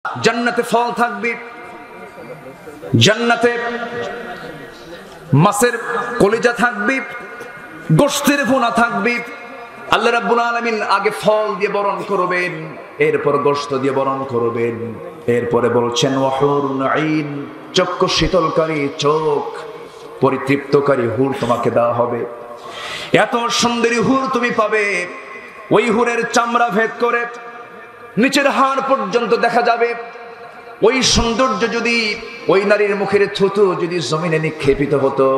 জান্নাতে ফল থাকবে, জান্নাতে মাছের কলিজা থাকবে, গোশতের ভুনা থাকবে। আল্লাহ রাব্বুল আলামিন আগে ফল দিয়ে বরণ করবেন, এরপর গোশত দিয়ে বরণ করবেন, এরপরে বলছেন ওয়াহুরুন আইন, চক্ষু শীতলকারী, চোখ পরিতৃপ্তকারী হুর তোমাকে দেওয়া হবে। এত সুন্দরী হুর তুমি পাবে, ওই হুরের চামড়া ভেদ করে নিচের হাড় পর্যন্ত দেখা যাবে। ওই সৌন্দর্য যদি ওই নারীর মুখের থুতু যদি জমিনে নিক্ষেপিত হতো,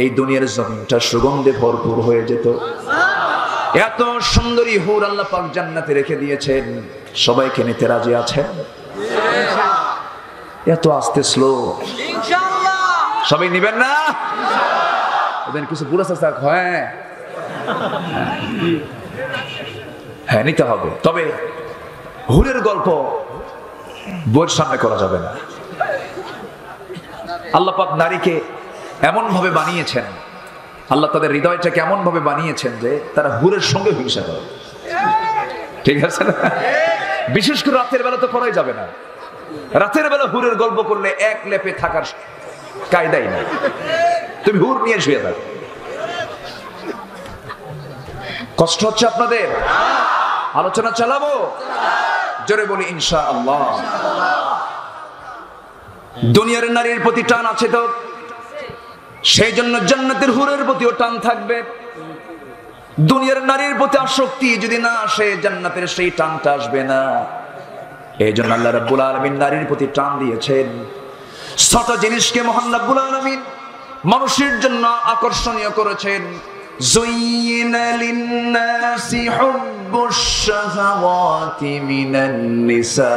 এই দুনিয়ার জমিনটা সুগন্ধে ভরপুর হয়ে যেত। এত সুন্দরী হুর আল্লাহ পাক জান্নাতে রেখে দিয়েছেন। সবাইকে নিতে রাজি আছেন? এত আস্তে স্লো, সবাই নিবেন না? কিছু পুরস্কার থাক, হ্যাঁ নিতে হবে। তবে হুরের গল্প বইয়ের সামনে করা যাবে না। আল্লাহ পাক নারীকে এমন ভাবে বানিয়েছেন, আল্লাহ তাদের হৃদয়টাকে এমন ভাবে বানিয়েছেন যে তারা হুরের সঙ্গে হিংসা করে। ঠিক আছে না? বিশেষ করে রাতের বেলা তো করাই যাবে না। রাতের বেলা হুরের গল্প করলে এক লেপে থাকার কায়দাই নাই। তুমি হুর নিয়ে শুয়ে থাকো। কষ্ট হচ্ছে আপনাদের? আলোচনা চালাবো? জোরে বলি ইনশাআল্লাহ। দুনিয়ার নারীর প্রতি টান আছে তো, সেই জন্য জান্নাতের হুরের প্রতিও টান থাকবে। দুনিয়ার নারীর প্রতি আসক্তি যদি না আসে, জান্নাতের সেই টানটা আসবে না। এই জন্য আল্লাহ রাব্বুল আলামিন নারীর প্রতি টান দিয়েছেন। ৬টা জিনিসকে মহান রাব্বুল আলামিন মানুষের জন্য আকর্ষণীয় করেছেন। যুইয়িনা লিন-নাসি হুব্বুশ শাহাওয়াতি মিনান নিসা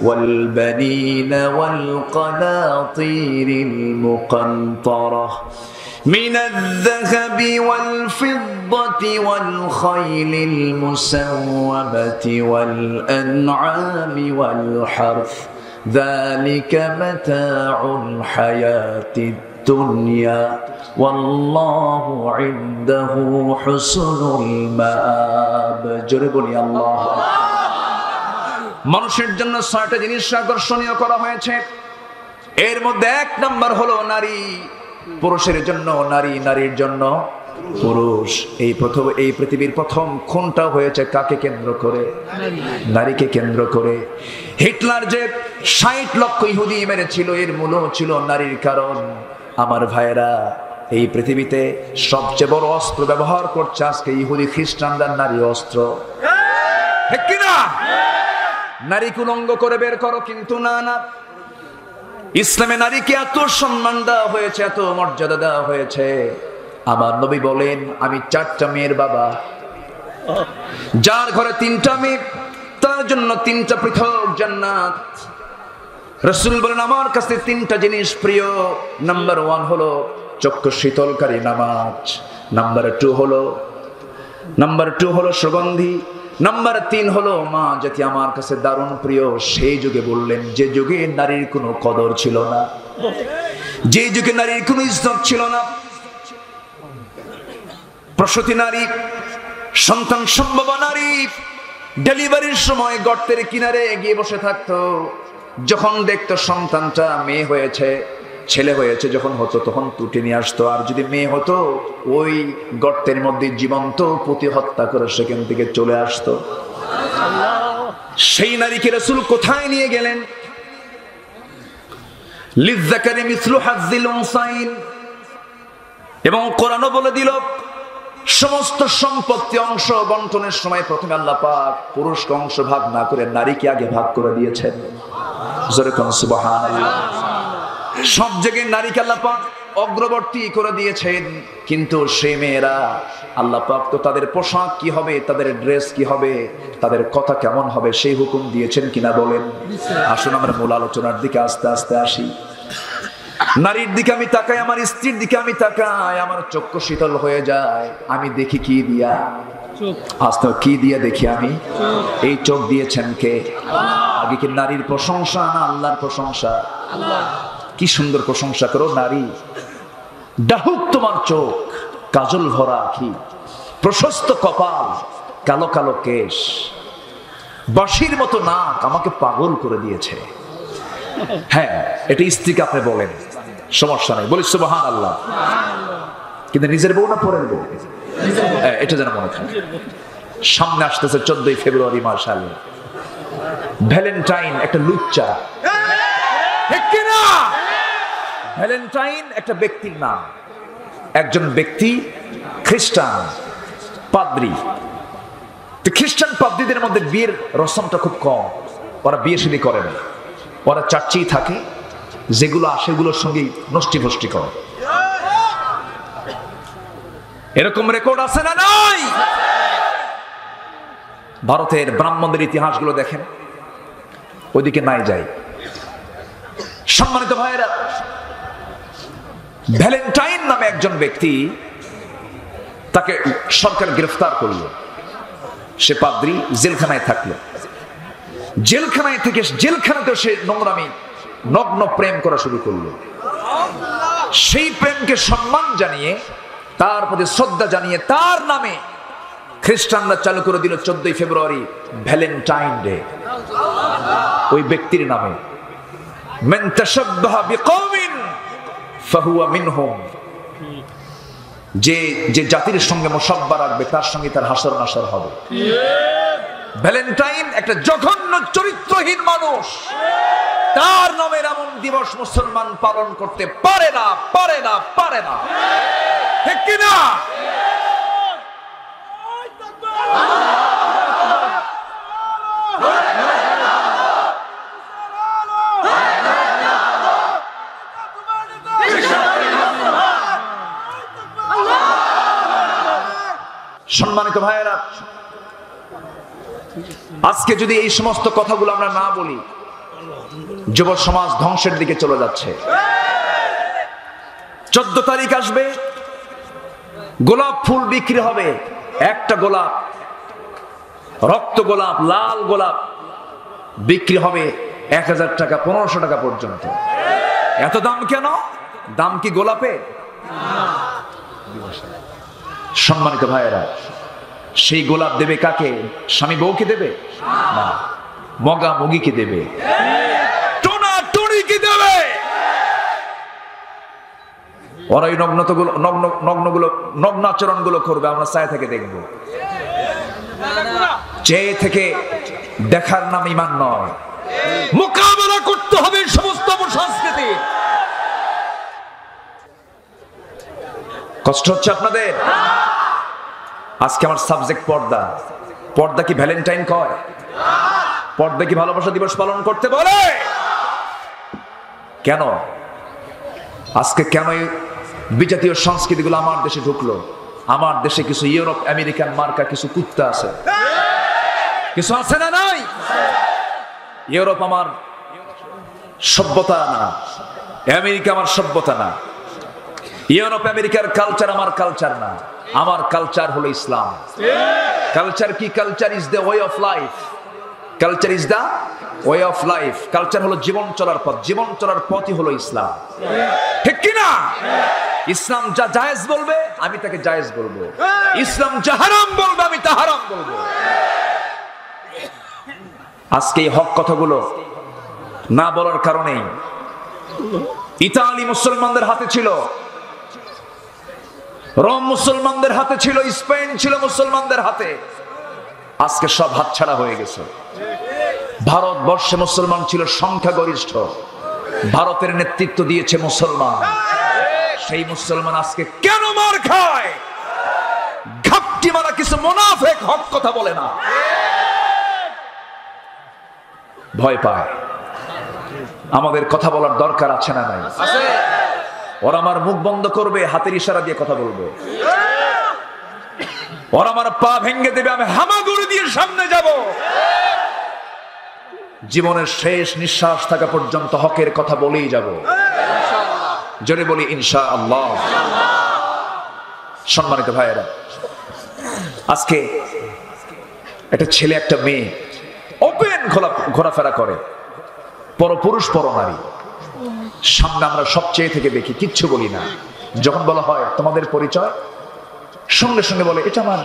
ওয়াল বানিনা ওয়াল কানাতিরিল মুকান্তারা মিনাল যাহাবি ওয়াল ফিদ্দাতি ওয়াল খাইলিল মুসাওওয়ামাতি ওয়াল আন'আমি ওয়াল হারথ যালিকা মাতাউল হায়াতিদ দুনিয়া ওয়াল্লাহু ইনদাহু হুসনুল মাআব। জোরে বলি আল্লাহ। মানুষের জন্য ৬টা জিনিস আকর্ষণীয় করা হয়েছে। এর মধ্যে ১ নাম্বার হলো নারী। পুরুষের জন্য নারী, নারীর জন্য পুরুষ। এই পৃথিবীর প্রথম খুনটা হয়েছে কাকে কেন্দ্র করে? নারীকে কেন্দ্র করে। হিটলার যে ৬০ লক্ষ ইহুদি মেরেছিল, এর মূলও ছিল নারীর কারণ। আমার ভাইয়েরা, এই পৃথিবীতে সবচেয়ে বড় অস্ত্র ব্যবহার করছে আজকে ইহুদি খ্রিস্টানরা, নারী অস্ত্র। ঠিক কিনা? নারীকে উলঙ্গ করে বের করো, কিন্তু না না, ইসলামে নারীকে এত সম্মান দেওয়া হয়েছে, এত মর্যাদা দেওয়া হয়েছে। আমার নবী বলেন, আমি 4টা মেয়ের বাবা। যার ঘরে 3টা মেয়ে, তার জন্য 3টা পৃথক জান্নাত। রাসূল বলেন, আমার কাছে 3টা জিনিস প্রিয়। নাম্বার 1 হলো চক্ষু শীতলকারী নামাজ। নাম্বার 2 হলো সুগন্ধি। নাম্বার 3 হলো মা জাতি আমার কাছে দারুণ প্রিয়। সেই যুগে বললেন, যে যুগে নারীর কোনো কদর ছিল না, যে যুগে নারীর কোনো ইজ্জত ছিল না, প্রসূতি নারী, সন্তান সম্ভবা নারী ডেলিভারির সময় গর্তের কিনারে গিয়ে বসে থাকতো। যখন দেখতো সন্তানটা মেয়ে হয়েছে, ছেলে হয়েছে, যখন হতো তখন তুটে নিয়ে আসতো। আর যদি মেয়ে হতো, ওই গর্তের মধ্যে জীবন্ত পুঁতে হত্যা করে সেখান থেকে চলে আসতো। সেই নারীকে রাসূল কোথায় নিয়ে গেলেন? লিযযাকারি মিসলু হাজ্জিল উনসাইন। এবং কোরআনও বলে দিল, সমস্ত সম্পত্তি অংশ বন্টনের সময় প্রথমে আল্লাহ পাক পুরুষকে অংশ ভাগ না করে নারীকে আগে ভাগ করে দিয়েছেন। জোরে কোন সুবহানাল্লাহ। সব জায়গায় নারীকে আল্লাহ পাক অগ্রবর্তী করে দিয়েছেন। কিন্তু সেই মেয়েরা, আল্লাহ পাক তো তাদের পোশাক কি হবে, তাদের ড্রেস কি হবে, তাদের কথা কেমন হবে, সেই হুকুম দিয়েছেন কিনা বলেন? আসুন আমরা মূল আলোচনার দিকে আস্তে আস্তে আসি। নারীর দিকে আমি তাকাই, আমার স্ত্রীর দিকে আমি তাকাই, আমার চক্ষু শীতল হয়ে যায়। আমি দেখি কি দিয়া? আস্তে কি দিয়া দেখি আমি? এই চোখ দিয়েছেন কে? আগে কি নারীর প্রশংসা না আল্লাহর প্রশংসা? কি সুন্দর প্রশংসা করো নারী। ডাহুক তোমার চোখ, কাজল ভরা আঁখি, প্রশস্ত কপাল, কালো কালো কেশ। বাঁশির মতো নাক আমাকে পাগল করে দিয়েছে। হ্যাঁ, এটা স্ত্রীকে আপনি বলেন, সমস্যা নেই, বলি সুবহানাল্লাহ। কিন্তু নিজের বউ না পরের বউ, এটা যেন মনে থাকে। সামনে আসতেছে 14ই ফেব্রুয়ারি, মাশাআল্লাহ, ভ্যালেন্টাইন একটা লুচ্চা, ঠিক কিনা? ভ্যালেন্টাইন একটা ব্যক্তির নাম। একজন ব্যক্তি খ্রিস্টান পাদ্রী। খ্রিস্টান পাদ্রীদের মধ্যে বিয়ের রসমটা খুব কম, ওরা বিয়ে শাদী করে না, ওরা চার্চেই থাকে, যেগুলো আসে সেগুলোর সঙ্গে নষ্টি ফষ্টি করে। এরকম রেকর্ড আছে না নাই? ভারতের ব্রাহ্মণদের ইতিহাসগুলো দেখেন, ওইদিকে নাই যায়। সম্মানিত ভাইয়েরা, ভ্যালেন্টাইন নামে একজন ব্যক্তি, তাকে সরকার গ্রেফতার করলো। সে পাদ্রী, জেলখানায় থাকলো। জেলখানায় থেকে জেলখানাতেও সে নোংরামি, নগ্ন প্রেম করা শুরু করলো। সেই প্রেমকে সম্মান জানিয়ে, তার প্রতি শ্রদ্ধা জানিয়ে, তার নামে খ্রিস্টানরা চালু করে দিল 14ই ফেব্রুয়ারি ভ্যালেন্টাইন ডে। ওই ব্যক্তির নামে, মান তাশাব্বাহা বিকওমিন ফাহুয়া মিনহুম, যে যে জাতির সঙ্গে মুসাব্বা রাখবে তার সঙ্গে তার হাসর নাসর হবে। ভ্যালেন্টাইন একটা জঘন্য চরিত্রহীন মানুষ, তার নামের এমন দিবস মুসলমান পালন করতে পারে না, পারে না, পারে না, ঠিক কিনা? সম্মানিত ভাইয়েরা, আজকে যদি এই সমস্ত কথাগুলো আমরা না বলি, যুব সমাজ ধ্বংসের দিকে চলে যাচ্ছে। 14 তারিখ আসবে, গোলাপ ফুল বিক্রি হবে। একটা গোলাপ, রক্ত গোলাপ, লাল গোলাপ বিক্রি হবে 1000 টাকা, 1500 টাকা পর্যন্ত। এত দাম কেন? দাম কি গোলাপে? সম্মানিত ভাইয়েরা, সেই গোলাপ দেবে কাকে? স্বামী বউকে দেবে না, মগা মগিকে দেবে, টোনা টুনিকে দেবে। ওরা ওই নগ্নাচরণ গুলো করবে, আমরা ছায়া থেকে দেখবো। চেয়ে থেকে দেখার নাম ঈমান নয়, মোকাবেলা করতে হবে সমস্ত সংস্কৃতি। কষ্ট হচ্ছে আপনাদের? আজকে আমার সাবজেক্ট পর্দা। পর্দা কি ভ্যালেন্টাইন কয়? পর্দা কি ভালোবাসা দিবস পালন করতে বলে? কেন আজকে কেন বিজাতীয় সংস্কৃতিগুলো আমার দেশে ঢুকলো? আমার দেশে কিছু ইউরোপ আমেরিকান মার্কা কিছু কুত্তা আছে, কিছু আছে না নাই? ইউরোপ আমার সভ্যতা না, আমেরিকা আমার সভ্যতা না, ইউরোপ আমেরিকার কালচার আমার কালচার না। আমার কালচার হলো ইসলাম। কালচার কি? Culture is the way of life. Culture is the way of life. Culture হলো জীবন চলার পথ। জীবন চলার পথই হলো ইসলাম, ঠিক কি না? ইসলাম যা জায়েজ বলবে আমি তাকে জায়েজ বলবো, ইসলাম যা হারাম বলবে আমি তা হারাম বলবো। আজকে এই হক কথাগুলো না বলার কারণে ইতালি মুসলমানদের হাতে ছিল, রোম মুসলমানদের হাতে ছিল, স্পেন ছিল মুসলমানদের হাতে। আজকে সব হাতছাড়া হয়ে গেছে। ভারতবর্ষে মুসলমান ছিল সংখ্যাগরিষ্ঠ, ভারতের নেতৃত্ব দিয়েছে মুসলমান। সেই মুসলমান আজকে কেন মার খায়? ঘাপটি মারা কিছু মুনাফিক হক কথা বলে না, ভয় পায়। আমাদের কথা বলার দরকার আছে না নাই? ওরা আমার মুখ বন্ধ করবে, হাতের ইশারা দিয়ে কথা বলবো। ওরা আমার পা ভেঙে দেবে, আমি হামাগুড়ি দিয়ে সামনে যাব। জীবনের শেষ নিঃশ্বাস থাকা পর্যন্ত হকের কথা বলেই যাব। জোরে বলি ইনশাআল্লাহ। সম্মানিত ভাইয়েরা, আজকে একটা ছেলে একটা মেয়ে ওপেন ঘোরাফেরা করে, পরপুরুষ পরনারী। সামনে আমরা সবচেয়ে থেকে দেখি, কিচ্ছু বলি না। যখন বলা হয় তোমাদের পরিচয়, সঙ্গে সঙ্গে বলে এটা আমার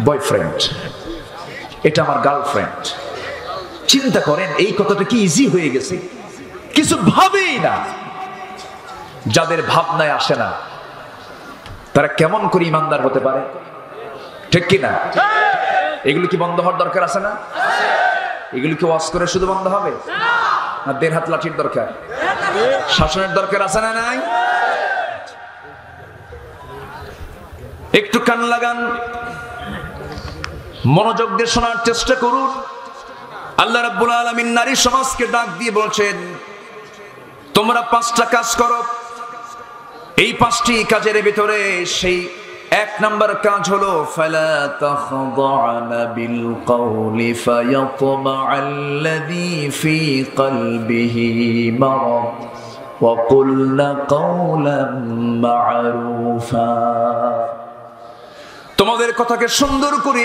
বয়ফ্রেন্ড, এটা আমার গার্লফ্রেন্ড, চিন্তা করেন, এই কথাটা কি ইজি হয়ে গেছে? কিছু ভাবেই না। যাদের ভাবনায় আসে না তারা কেমন করে ইমানদার হতে পারে? ঠিক কিনা? এগুলো কি বন্ধ হওয়ার দরকার আছে না? এগুলো কি ওয়াজ করে শুধু বন্ধ হবে না? দেড় হাত লাঠির দরকার, শাসনের দরকার আছে না নাই? একটু কান লাগান, মনোযোগ দিয়ে শোনার চেষ্টা করুন। আল্লাহ রাব্বুল আলামিন নারী সমাজকে ডাক দিয়ে বলছেন, তোমরা 5টা কাজ করো। এই 5টি কাজের ভিতরে সেই 1 নাম্বার কাজ হলো ফালা তাখদা'না বিল কওলি ফায়াতমা'আল্লাযী ফী কলবিহি মারাদ ওয়া কুলনা কওলাম মা'রুফা। তোমাদের কথাকে সুন্দর করে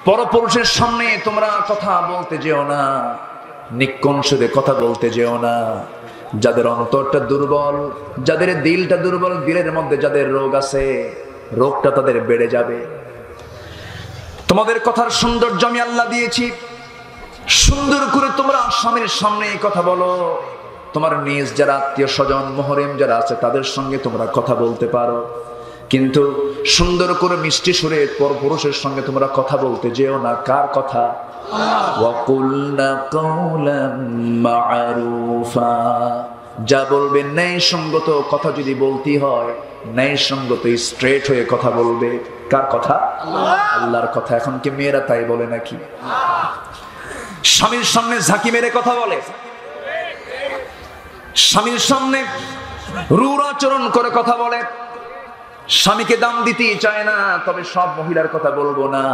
পরপুরুষের সামনে তোমরা কথা বলতে যেও না, নিক্কণ সুরে কথা বলতে যেও না। যাদের অন্তরটা দুর্বল, যাদের দিলটা দুর্বল, দিলের মধ্যে যাদের রোগ আছে, রোগটা তাদের বেড়ে যাবে। তোমাদের কথার সৌন্দর্য আমি আল্লাহ দিয়েছি, সুন্দর করে তোমরা স্বামীর সামনে কথা বলো। তোমার নিজ যারা আত্মীয় স্বজন মুহরিম যারা আছে তাদের সঙ্গে তোমরা কথা বলতে পারো, কিন্তু সুন্দর করে মিষ্টি সুরে পরপুরুষের সঙ্গে তোমরা কথা বলতে যেও না। কার কথা? ওয়াকুলনা কাওলাম মা'রুফা। যা বলবেন ন্যায়সঙ্গত কথা যদি বলতে হয়, ন্যায়সঙ্গত স্ট্রেট হয়ে কথা বলবে। কার কথা? আল্লাহর কথা। এখন কি মেয়েরা তাই বলে নাকি? স্বামীর সামনে ঝাঁকি মেরে কথা বলে, স্বামীর সামনে রূঢ় আচরণ করে কথা বলে, স্বামীকে দাম দিতেই চায় না। তবে সব মহিলার কথা বলবো না,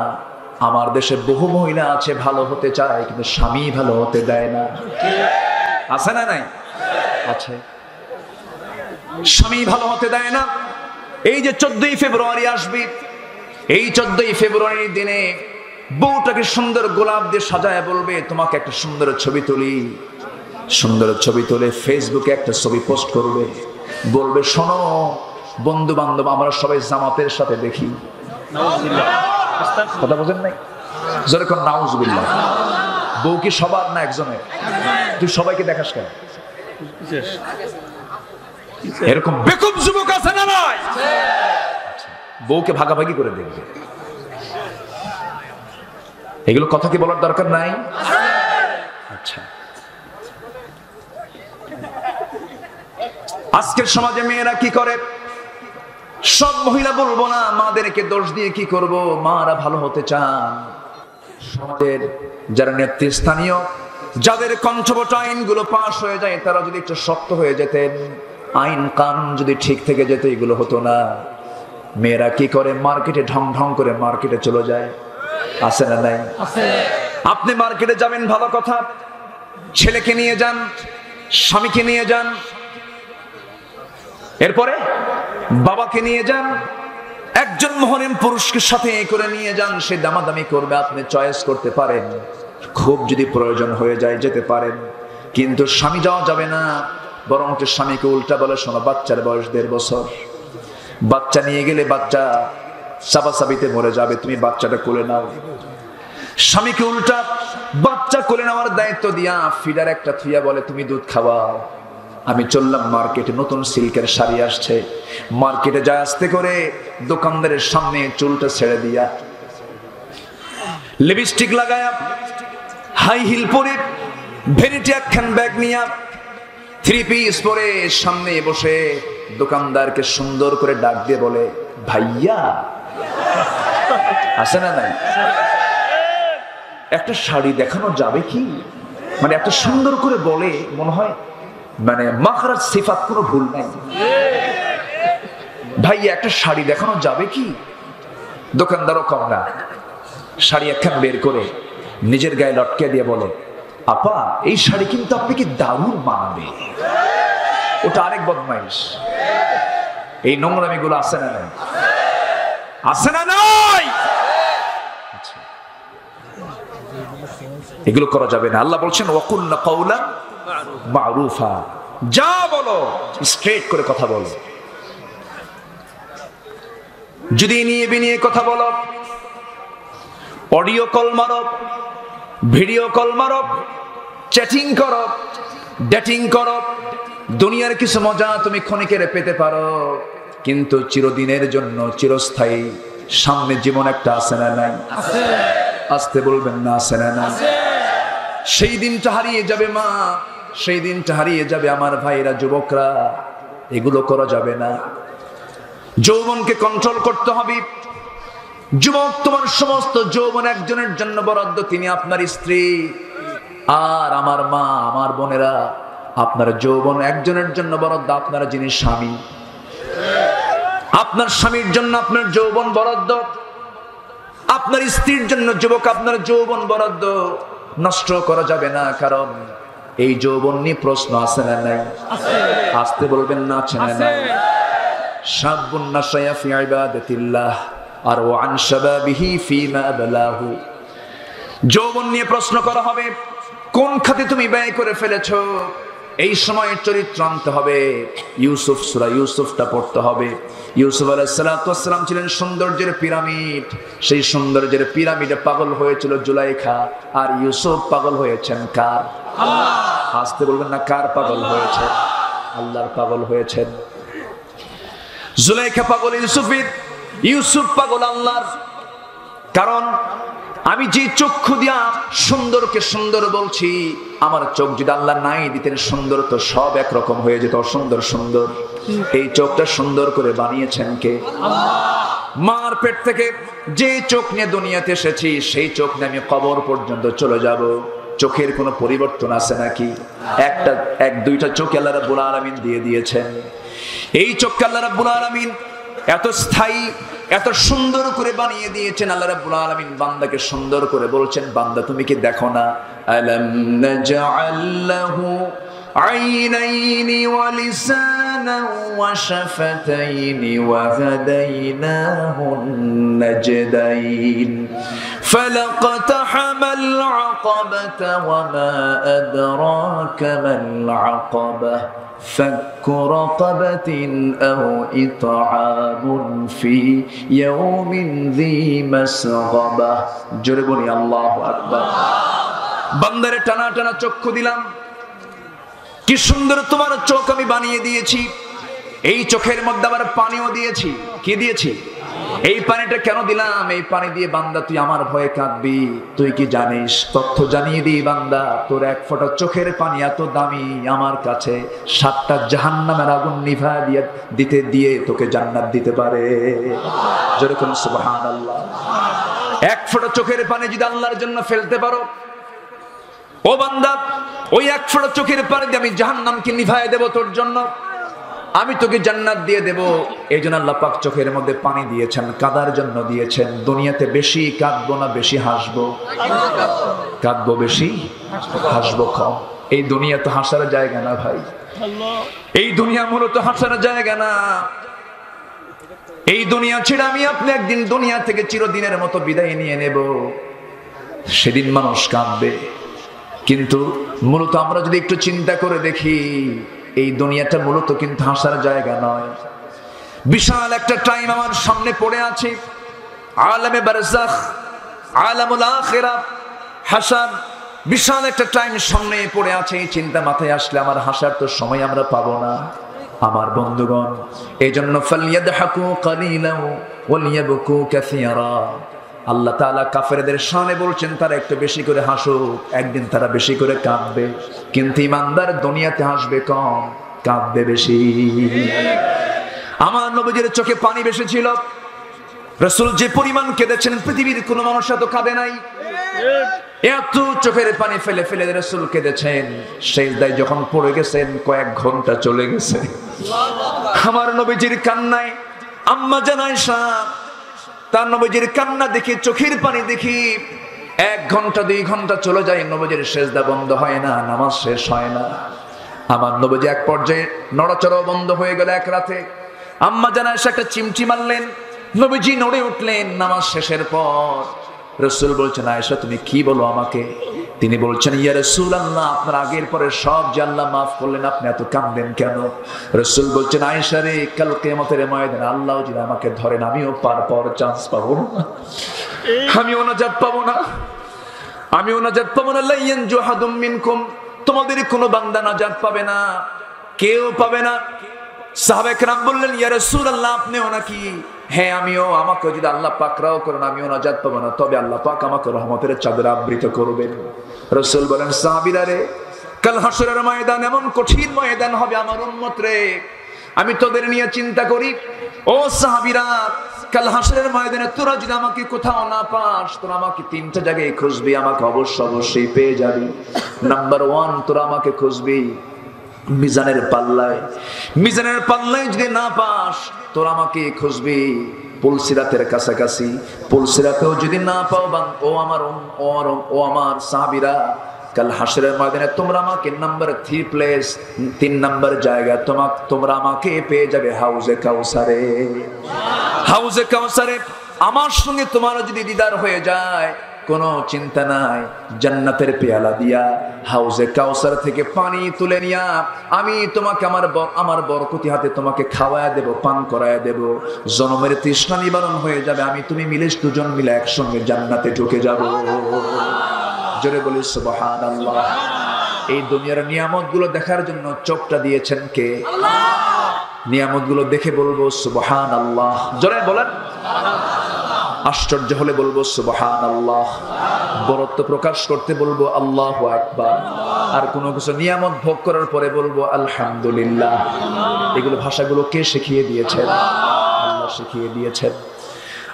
আমার দেশে বহু মহিলা আছে ভালো হতে চায় কিন্তু স্বামী ভালো হতে দেয় না। আছে না নাই? আছে। স্বামী ভালো হতে দেয় না। এই যে 14ই ফেব্রুয়ারি আসবে, এই 14ই ফেব্রুয়ারির দিনে বউটাকে সুন্দর গোলাপ দিয়ে সাজায় বলবে, তোমাকে একটা সুন্দর ছবি তুলি। সুন্দর ছবি তুলে ফেসবুকে একটা ছবি পোস্ট করবে, বলবে শোনো বন্ধু বান্ধব আমরা সবাই জামাতের সাথে দেখি। কথা বোঝেন নাই? যেরকম নাউজুবিল্লাহ। বউ কি সবার না একজনের? তুই সবাইকে দেখাস কেন? এরকম বেকুব যুবক আছে না নাই? বউকে ভাগাভাগি করে দেখবে। এগুলো কথা কি বলার দরকার নাই? আচ্ছা, আজকের সমাজে মেয়েরা কি করে? সব মহিলা বলবো না, মাদেরকে দোষ দিয়ে কি করব? মারা ভালো হতে চান। সমাজের যারা নেতৃস্থানীয়, যাদের কণ্ঠবট আইনগুলো পাশ হয়ে যায়, তারা যদি একটু শক্ত হয়ে যেতেন, আইন কানুন যদি ঠিক থেকে যেত, এগুলো হতো না। মেয়েরা কি করে? মার্কেটে ঢং ঢং করে মার্কেটে চলে যায়। আছে না নাই? আপনি মার্কেটে যাবেন ভালো কথা, ছেলেকে নিয়ে যান, স্বামীকে নিয়ে যান, এরপরে বাবাকে নিয়ে যান, একজন মুহরিম পুরুষকে সাথে করে নিয়ে যান। সে দামাদামি করবে, আপনি চয়েস করতে পারেন। খুব যদি প্রয়োজন হয়ে যায় যেতে পারেন, কিন্তু স্বামী যাওয়া যাবে না। বরং স্বামীকে উল্টা বলে, শোনো বাচ্চার বয়স 1.5 বছর, বাচ্চা নিয়ে গেলে বাচ্চা চাপাচাপিতে মরে যাবে, তুমি বাচ্চাটা কোলে নাও। স্বামীকে উল্টা বাচ্চা কোলে নেওয়ার দায়িত্ব দিয়া ফিডার একটা থুইয়া বলে, তুমি দুধ খাওয়াও। আমি চললাম মার্কেটে, নতুন সিল্কের শাড়ি আসছে, মার্কেটে যায় আস্তে করে দোকানদারের সামনে চুলটা ছেড়ে দিয়া, লিপস্টিক লাগায়া, হাই হিল পরে, ভ্যানিটি একখান ব্যাগ নিয়া, 3 পিস পরে সামনে বসে দোকানদারকে সুন্দর করে ডাক দিয়ে বলে, ভাইয়া। আছে না নাই? একটা শাড়ি দেখানো যাবে কি? মানে এত সুন্দর করে বলে, মনে হয় মানে মাখরাজ সিফাত কোনো ভুল নাই। ভাইয়া একটা শাড়ি দেখানো যাবে কি? দোকানদারও কম না, শাড়ি একখান বের করে নিজের গায়ে লটকে দিয়ে বলে, আপা এই শাড়ি কিন্তু আপনাকে দারুণ মানাবে। ওটা আরেক বদমাইশ। এই নোংরামি গুলো আছে না নাই? আছে না নাই? এগুলো করা যাবে না। আল্লাহ বলছেন ওয়াকুলনা কাওলান মা'রুফা, যা বলো স্ট্রেট করে কথা বলো। যদি নিয়ে বিনিয়ে কথা বলো, অডিও কল মারো, ভিডিও কল মারো, চ্যাটিং করো, ডেটিং করো, দুনিয়ার কিছু মজা তুমি ক্ষণিকের পেতে পারো, কিন্তু চিরদিনের জন্য চিরস্থায়ী সামনে জীবন একটা আছে না নাই? আসতে বলবেন না, আছে না নাই? সেই দিনটা হারিয়ে যাবে মা, সেই দিনটা হারিয়ে যাবে আমার ভাইরা, যুবকরা। এগুলো করা যাবে না। যৌবনকে কন্ট্রোল করতে হবে। যুবক, তোমার সমস্ত যৌবন একজনের জন্য বরাদ্দ, তিনি আপনার স্ত্রী। আর আমার মা, আমার বোনেরা, আপনার যৌবন একজনের জন্য বরাদ্দ, আপনারা যিনি স্বামী। আপনার স্বামীর জন্য আপনার যৌবন বরাদ্দ, আপনার স্ত্রীর জন্য যুবক আপনার যৌবন বরাদ্দ। নষ্ট করা যাবে না, কারণ এই যৌবন নিয়ে প্রশ্ন আছে না নাই? আসতে বলবেন না, আছে না নাই? শাবুন নাশায়া ফি ইবাদাতিল্লাহ আর ওয়ান শাবাবিহি ফিমা বালাহু। যৌবন নিয়ে প্রশ্ন করা হবে, কোন খাতে তুমি ব্যয় করে ফেলেছো? এই সময়ের চরিত্র আনতে হবে। ইউসুফ, সূরা ইউসুফটা পড়তে হবে। ইউসুফ আলাইহিস সালাতু ওয়াস সালাম ছিলেন সৌন্দর্যের পিরামিড। সেই সৌন্দর্যের পিরামিডে পাগল হয়েছিল জুলাইখা, আর ইউসুফ পাগল হয়েছেন কার? আল্লাহ। আসতে বলবেন না, কার পাগল হয়েছে? আল্লাহর পাগল হয়েছেন। জুলাইখা পাগল ইউসুফের, ইউসুফ পাগল আল্লাহর। কারণ আমি যে চক্ষু দিয়া সুন্দরকে সুন্দর বলছি, আমার চোখ যদি আল্লাহ নাই দিতেন, সুন্দর তো সব একরকম হয়ে যেত, অসুন্দর সুন্দর। এই চোখটা সুন্দর করে বানিয়েছেন কে? মার পেট থেকে যে চোখ নিয়ে দুনিয়াতে এসেছি, সেই চোখ নিয়ে আমি কবর পর্যন্ত চলে যাব। চোখের কোনো পরিবর্তন আছে নাকি? দুইটা চোখ আল্লাহ রাব্বুল আলামিন দিয়ে দিয়েছেন। এই চোখকে আল্লাহ রাব্বুল আলামিন এত স্থায়ী, এত সুন্দর করে বানিয়ে দিয়েছেন। আল্লাহ রাব্বুল আলামিন বান্দাকে সুন্দর করে বলছেন, বান্দা তুমি কি দেখো না? আলাম নাজআল লাহু আইনাইনি ওয়া লিসানান ওয়া শাফাতাইনি ওয়া হাদাইনাহুন নাজদাইন ফালাকতাহামাল আকাবাতা ওয়া মা আদরাকা মাল আকাবাহ فك رقبة أو إطعام في يوم ذي مسغبة। জোরে বলি আল্লাহু আকবার। বান্দারে টানা টানা চক্ষু দিলাম, কি সুন্দর তোমার চোখ আমি বানিয়ে দিয়েছি। এই চোখের মধ্যে আবার পানিও দিয়েছি। কি দিয়েছি? এই পানিটা কেন দিলাম? এই পানি দিয়ে বান্দা তুই আমার ভয়ে কাঁদবি। তুই কি জানিস? তথ্য জানিয়ে দিই বান্দা, তোর এক ফোঁটা চোখের পানি এত দামি আমার কাছে, 7টা জাহান্নামের আগুন নিভা দিয়ে তোকে জান্নাত দিতে পারে। যেরকম সুবহানাল্লাহ। এক ফোঁটা চোখের পানি যদি আল্লাহর জন্য ফেলতে পারো, ও বান্দা, ওই এক ফোঁটা চোখের পানি দিয়ে আমি জাহান্নামকে নিভায় দেব তোর জন্য, আমি তোকে জান্নাত দিয়ে দেব। এই জন্য আল্লাহ পাক চোখের মধ্যে পানি দিয়েছেন, কাদার জন্য দিয়েছেন। দুনিয়াতে বেশি কাঁদবো না বেশি হাসবো? কাঁদবো বেশি, হাসবো কম। এই দুনিয়া তো হাসার জায়গা না ভাই। এই দুনিয়া মূলত হাসার জায়গা না। এই দুনিয়া ছেড়ে আমি আপনি একদিন দুনিয়া থেকে চিরদিনের মতো বিদায় নিয়ে নেব। সেদিন মানুষ কাঁদবে। কিন্তু মূলত আমরা যদি একটু চিন্তা করে দেখি, এই দুনিয়াটা মূলত কিন্তু হাসার জায়গা নয়। বিশাল একটা টাইম আমার সামনে পড়ে আছে, আলামে বারজাখ, আলামুল আখিরাহ, হাসার। বিশাল একটা টাইম সামনে পড়ে আছে। এই চিন্তা মাথায় আসলে আমার হাসার তো সময় আমরা পাবো না আমার বন্ধুগণ। এই জন্য ফালইয়াদহাকু কালিলাও ওয়ালিয়াবকু কাসীরা। আল্লাহ তাআলা কাফেরদের শানে বলছেন, তারা একটু বেশি করে হাসুক, একদিন তারা বেশি করে কাঁদবে। কিন্তু ইমানদার দুনিয়াতে হাসবে কম, কাঁদবে বেশি। আমার নবীজির চোখে পানি বেশি ছিল। রাসূল যে পরিমাণ কেঁদেছেন, পৃথিবীর কোনো মানুষ এত কাঁদে নাই। এত চোখের পানি ফেলে ফেলে রাসূল কেঁদেছেন। সিজদায় যখন পড়ে গেছেন, কয়েক ঘন্টা চলে গেছে। আমার নবীজির কান্নায় আম্মা জান আয়েশা, তার নবীজির কান্না দেখি, চোখের পানি দেখি 1 ঘন্টা 2 ঘন্টা চলে যায়, নবীজির সিজদা বন্ধ হয় না, নামাজ শেষ হয় না। আমার নবীজি এক পর্যায়ে নড়াচড়া বন্ধ হয়ে গেল এক রাতে। আম্মা জান আয়েশা একটা চিমটি মারলেন, নবীজি নড়ে উঠলেন নামাজ শেষের পর। রাসূল বলছেন, আয়েশা তুমি কি বলো আমাকে? তিনি বলছেন, ইয়া রাসূলুল্লাহ, আপনার আগের পরে সব যে আল্লাহ মাফ করলেন, আপনি এত কাঁদেন কেন? রাসূল বলছেন, আয়েশা রে, কাল কিয়ামতের ময়দানে আল্লাহ যদি আমাকে ধরেন, আমিও পার চান্স পাবো না, আমিও নাজাত পাবো না। আমিও নাজাত পাবো না, লাইয়ান জুহাদুম মিনকুম, তোমাদের কোনো বান্দা নাজাত পাবে না, কেউ পাবে না। সাহাবায়ে কেরাম বললেন, ইয়া রাসূলুল্লাহ আপনিও নাকি? হ্যাঁ আমিও, আমাকে যদি আল্লাহ পাক রাও করেন আমিও নাজাত পাবো না, তবে আল্লাহ পাক আমাকে রহমতের চাদরে আবৃত করবেন। রাসূল বলেন, সাহাবীরা রে, কাল হাসরের ময়দান এমন কঠিন ময়দান হবে আমার উম্মত রে, আমি তোদের নিয়ে চিন্তা করি। ও সাহাবীরা, কাল হাসরের ময়দানে তোরা যদি আমাকে কোথাও না পাস, তোরা আমাকে তিনটা জায়গায় খুঁজবি, আমাকে অবশ্যই পেয়ে যাবি। নাম্বার 1, তোরা আমাকে খুঁজবি মিজানের পাল্লায়, মিজানের পাল্লায় যদি না পাস তোরা আমাকে খুঁজবি পুলসিরাতের কাছাকাছি, পুলসিরাতেও যদি না পাও ও আমার সাহাবীরা, কাল হাসরের ময়দানে তোমরা আমাকে নাম্বার 3 প্লেস, 3 নাম্বার জায়গা তোমরা আমাকে পেয়ে যাবে হাউজে কাউসারে। হাউজে কাউসারে আমার সঙ্গে তোমার যদি দিদার হয়ে যায়, কোনো চিন্তা নাই, জান্নাতের পেয়ালা দিয়া হাউজে কাউসার থেকে পানি তুলে নিয়া আমি তোমাকে আমার বরকতি হাতে তোমাকে খাওয়ায় দেব, পান করায় দেব, জনমের তৃষ্ণা নিবারণ হয়ে যাবে, আমি তুমি মিলে দুজন মিলে একসঙ্গে জান্নাতে ঢুকে যাব। জোরে বলি সুবহানাল্লাহ। এই দুনিয়ার নিয়ামতগুলো দেখার জন্য চোখটা দিয়েছেন কে? আল্লাহ। নিয়ামতগুলো দেখে বলবো সুবহানাল্লাহ, জোরে বলেন। আশ্চর্য হলে বলবো সুবহানাল্লাহ, বরত্ব প্রকাশ করতে বলবো আল্লাহু আকবার, আর কোনো কিছু নিয়ামত ভোগ করার পরে বলবো আলহামদুলিল্লাহ। এগুলো ভাষাগুলো কে শিখিয়ে দিয়েছেন? আল্লাহ শিখিয়ে দিয়েছেন।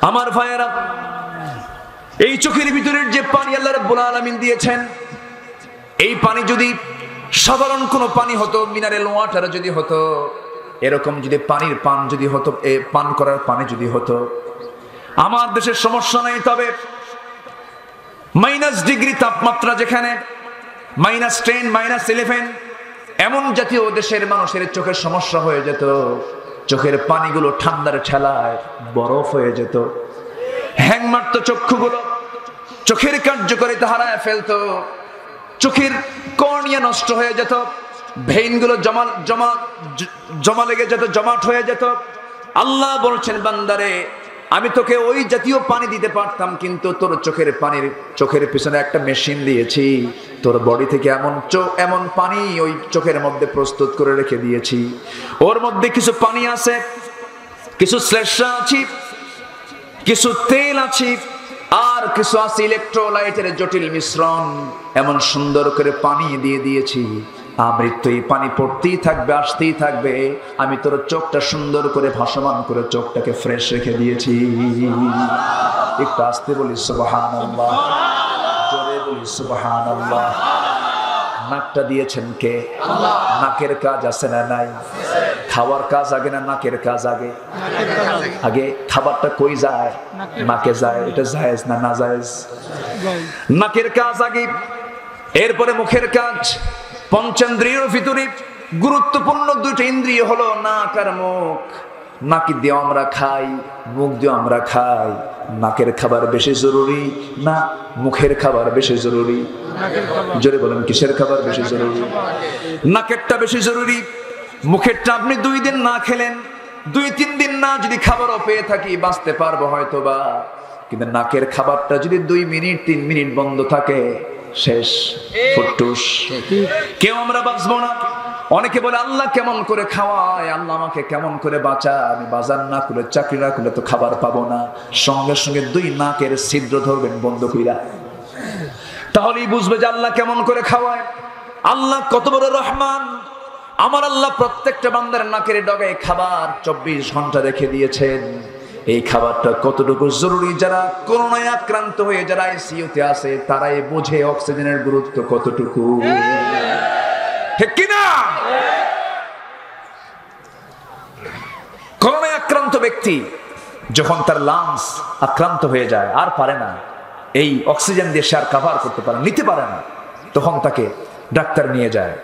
আমার ভাইয়েরা, এই চোখের ভিতরের যে পানি আল্লাহ রাব্বুল আলামিন দিয়েছেন, এই পানি যদি সাধারণ কোনো পানি হতো, মিনারেল ওয়াটার যদি হতো, এরকম যদি পানির পান যদি হতো, পান করার পানি যদি হতো, আমার দেশের সমস্যা নেই। তবে -ডিগ্রি তাপমাত্রা, যেখানে -10, -11, এমন জাতীয় দেশের মানুষের চোখের সমস্যা হয়ে যেত, চোখের পানিগুলো ঠান্ডার ঠেলায় বরফ হয়ে যেত, হ্যাং মারত চক্ষুগুলো, চোখের কার্যকারিতা হারায় ফেলতো, চোখের কর্নিয়া নষ্ট হয়ে যেত, ভেইনগুলো জমা লেগে যেত, জমাট হয়ে যেত। আল্লাহ বলছেন, বান্দারে আমি তোকে ওই জাতীয় পানি দিতে পারতাম, কিন্তু তোর চোখের পিছনে একটা মেশিন দিয়েছি, তোর বডি থেকে এমন পানি ওই চোখের মধ্যে প্রস্তুত করে রেখে দিয়েছি। ওর মধ্যে কিছু পানি আছে, কিছু শ্লেষ্মা আছে, কিছু তেল আছে, আর কিছু আছে ইলেকট্রোলাইটের জটিল মিশ্রণ। এমন সুন্দর করে পানি দিয়ে দিয়েছি, আমৃত্যু এই পানি পড়তেই থাকবে, আসতেই থাকবে। আমি তোর চোখটা সুন্দর করে ভাসমান করে চোখটাকে ফ্রেশ রেখে দিয়েছি। একটু আসতে বলি সুবহানাল্লাহ, জোরে বলি সুবহানাল্লাহ। নাকটা দিয়েছেন কে? আল্লাহ। নাকের কাজ আছে না নাই? খাওয়ার কাজ আগে না নাকের কাজ আগে? আগে খাবারটা কই যায়? নাকে যায়। এটা জায়েজ না নাজায়েজ? নাকের কাজ আগে, এরপরে মুখের কাজ। পঞ্চেন্দ্রিয়ের ভিতরে গুরুত্বপূর্ণ দুটো ইন্দ্রিয় হলো নাক আর মুখ। নাক দিয়ে আমরা খাই, মুখ দিয়ে আমরা খাই। নাকের খাবার বেশি জরুরি না মুখের খাবার বেশি জরুরি? জোরে বলেন, কিসের খাবার বেশি জরুরি? নাকেরটা বেশি জরুরি। মুখেরটা আপনি 2 দিন না খেলেন, 2-3 দিন না যদি খাবারও পেয়ে থাকি বাঁচতে পারবো হয়তো বা, কিন্তু নাকের খাবারটা যদি 2 মিনিট 3 মিনিট বন্ধ থাকে, শেষ, ফুটুস। কেউ আমরা বাঁচবো না। অনেকে বলে আল্লাহ কেমন করে খাওয়ায়, আল্লাহ আমাকে কেমন করে বাঁচায়, আমি বাজার না করে চাকরি না করলে তো খাবার পাবো না। সঙ্গে সঙ্গে 2 নাকের ছিদ্র ধরবেন বন্ধ কইরা, তাহলেই বুঝবে যে আল্লাহ কেমন করে খাওয়ায়। আল্লাহ কত বড় রহমান। আমার আল্লাহ প্রত্যেকটা বান্দার নাকের ডগায় খাবার 24 ঘন্টা রেখে দিয়েছেন। এই খাবারটা কতটুকু জরুরি, যারা করোনায় আক্রান্ত হয়ে যারা আইসিইউতে আছে তারাই বোঝে অক্সিজেনের গুরুত্ব কতটুকু, ঠিক কিনা? করোনায় আক্রান্ত ব্যক্তি যখন তার লাংস আক্রান্ত হয়ে যায়, আর পারে না এই অক্সিজেন দিয়ে সে আর কভার করতে পারে, নিতে পারে না, তখন তাকে ডাক্তার নিয়ে যায়।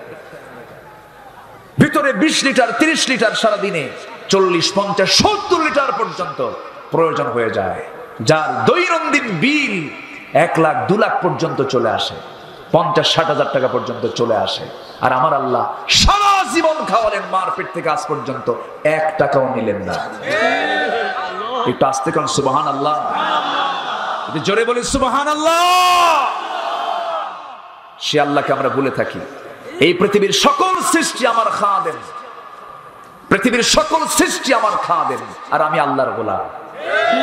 ভিতরে 20 লিটার 30 লিটার সারাদিনে 40, 50, 70 লিটার পর্যন্ত প্রয়োজন হয়ে যায়, যার দৈনন্দিন বিল 1 লাখ 2 লাখ পর্যন্ত চলে আসে, 50-60 হাজার টাকা পর্যন্ত চলে আসে। আর আমার আল্লাহ সারা জীবন খাওয়ালেন, মার পেট থেকে আজ পর্যন্ত 1 টাকাও নিলেন না। একটু আস্তে কোন সুবহানাল্লাহ, জোরে বলি সুবহানাল্লাহ। সে আল্লাহকে আমরা ভুলে থাকি। এই পৃথিবীর সকল সৃষ্টি আমার খাদেম, পৃথিবীর সকল সৃষ্টি আমার খাদেম, আর আমি আল্লাহর গোলাম।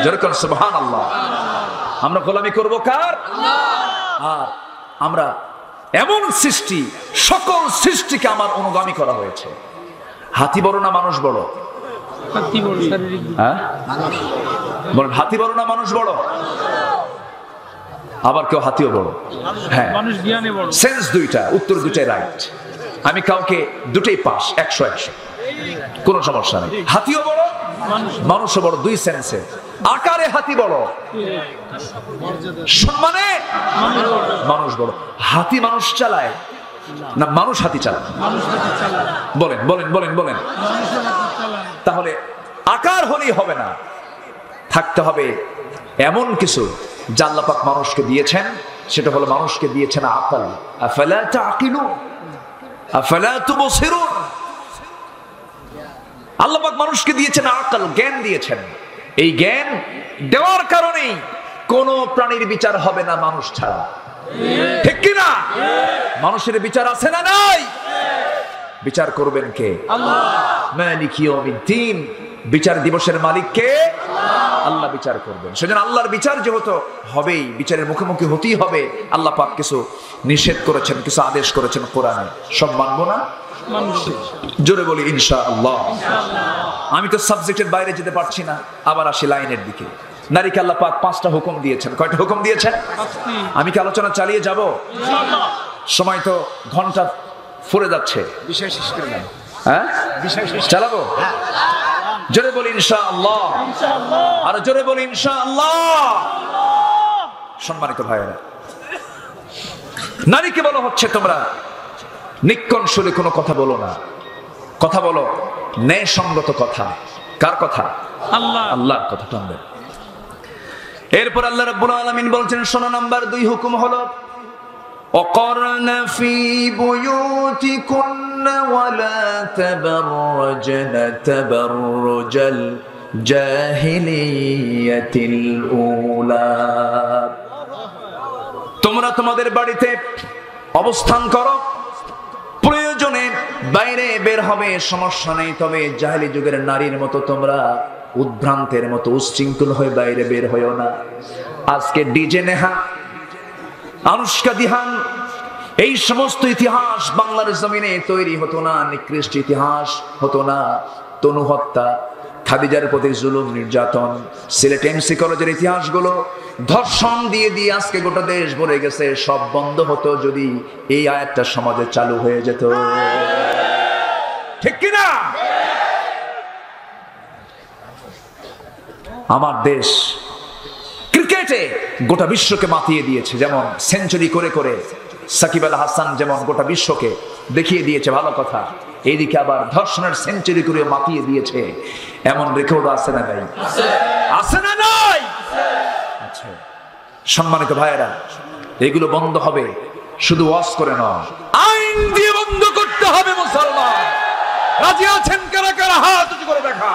যেরকম সুবহানাল্লাহ। আমরা গোলামি করব কার? আর আমরা এমন সৃষ্টি, সকল সৃষ্টিকে আমার অনুগামী করা হয়েছে। হাতি বড় না মানুষ বড়? হাতি বড় শারীরিক। হ্যাঁ বলেন, হাতি বড় না মানুষ বড়? আবার কেউ হাতিও বড়। হ্যাঁ, মানুষ জ্ঞানে বড়। সেন্স দুইটা, উত্তর দুইটাই রাইট। আমি কাউকে দুটেই পাস, 100-100, কোনো সমস্যা নেই। হাতিও বড়, মানুষও বড়, দুই সেন্সে। আকারে হাতি বড়, সম্মানে মানুষ বড়। হাতি মানুষ চালায় না মানুষ হাতি চালায়? বলেন বলেন বলেন বলেন। তাহলে আকার হলেই হবে না, থাকতে হবে এমন কিছু যা আল্লাহ পাক মানুষকে দিয়েছেন। সেটা হলো মানুষকে দিয়েছেন আকল। আফালা তাকিলুন, আফালা তুবসিরুন। আল্লাহ পাক মানুষকে দিয়েছেন আকল, জ্ঞান দিয়েছেন। এই জ্ঞান দেওয়ার কারণেই কোন প্রাণীর বিচার হবে না মানুষ ছাড়া, ঠিক কি না? মানুষের বিচার আছে না নাই? বিচার করবেন কে? আল্লাহ। মালিক ইয়াউমিদ্দিন, বিচার দিবসের মালিক কে? আল্লাহ বিচার করবেন। সেজন্য আল্লাহর বিচার যেহেতু হবেই, বিচারের মুখোমুখি হতেই হবে। আল্লাহ পাক কিছু নিষেধ করেছেন, কিছু আদেশ করেছেন কোরআনে, সব মানবো না? জোরে বলি ইনশাআল্লাহ। আমি তো সাবজেক্টের বাইরে যেতে পারছি না, আবার আসি লাইনের দিকে। নারীকে আল্লাহ পাক 5টা হুকুম দিয়েছেন। কয়টা হুকুম দিয়েছেন? আমি কি আলোচনা চালিয়ে যাব? সময় তো ঘন্টা ফুরে যাচ্ছে। বিষয় শেষ করে নেন। হ্যাঁ, চালাবো? জোরে বলি ইনশাআল্লাহ। আর জোরে বলি ইনশাআল্লাহ। সম্মানিত ভাইয়েরা, নারীকে বলা হচ্ছে তোমরা নিক্কণ সুরে কোনো কথা বলো না, কথা বলো ন্যায়সঙ্গত কথা। কার কথা? আল্লাহ, আল্লাহর কথা টানবেন। এরপর আল্লাহ রাব্বুল আলামিন বলছেন, 16 নাম্বার 2 হুকুম হলো وقرن في بيوتكن ولا تبرجن تبرج الجاهلية الأولى। তোমরা তোমাদের বাড়িতে অবস্থান করো, প্রয়োজনে বাইরে বের হবে, সমস্যা নেই, তবে জাহেলি যুগের নারীর মতো তোমরা উদ্ভ্রান্তের মতো উচ্ছৃঙ্খল হয়ে বাইরে বের হইও না। আজকে ডিজে নেহা, আনুষ্কা দিহান, এই সমস্ত ইতিহাস বাংলার জমিনে তৈরি হতো না, নিকৃষ্ট ইতিহাস হতো না। তনু হত্যা, খাদিজার প্রতি জুলুম নির্যাতন, সিলেট এমসি কলেজের ইতিহাসগুলো, ধর্ষণ দিয়ে দিয়ে আজকে গোটা দেশ ভরে গেছে। সব বন্ধ হতো যদি এই আয়াতটা সমাজে চালু হয়ে যেত, ঠিক কিনা? আমার দেশ ক্রিকেটে গোটা বিশ্বকে মাতিয়ে দিয়েছে, যেমন সেঞ্চুরি করে করে সাকিব আল হাসান যেমন গোটা বিশ্বকে দেখিয়ে দিয়েছে, ভালো কথা। এইদিকে আবার ধর্ষণের সেঞ্চুরি করে মাতিয়ে দিয়েছে, এমন রেকর্ড আছে না নাই? আছে না নাই? আচ্ছা, সম্মানিত ভাইয়েরা, এগুলো বন্ধ হবে শুধু ওয়াজ করে নয়, আইন দিয়ে বন্ধ করতে হবে। মুসলমান রাজি আছেন? কারা কারা হাত উঁচু করে দেখা।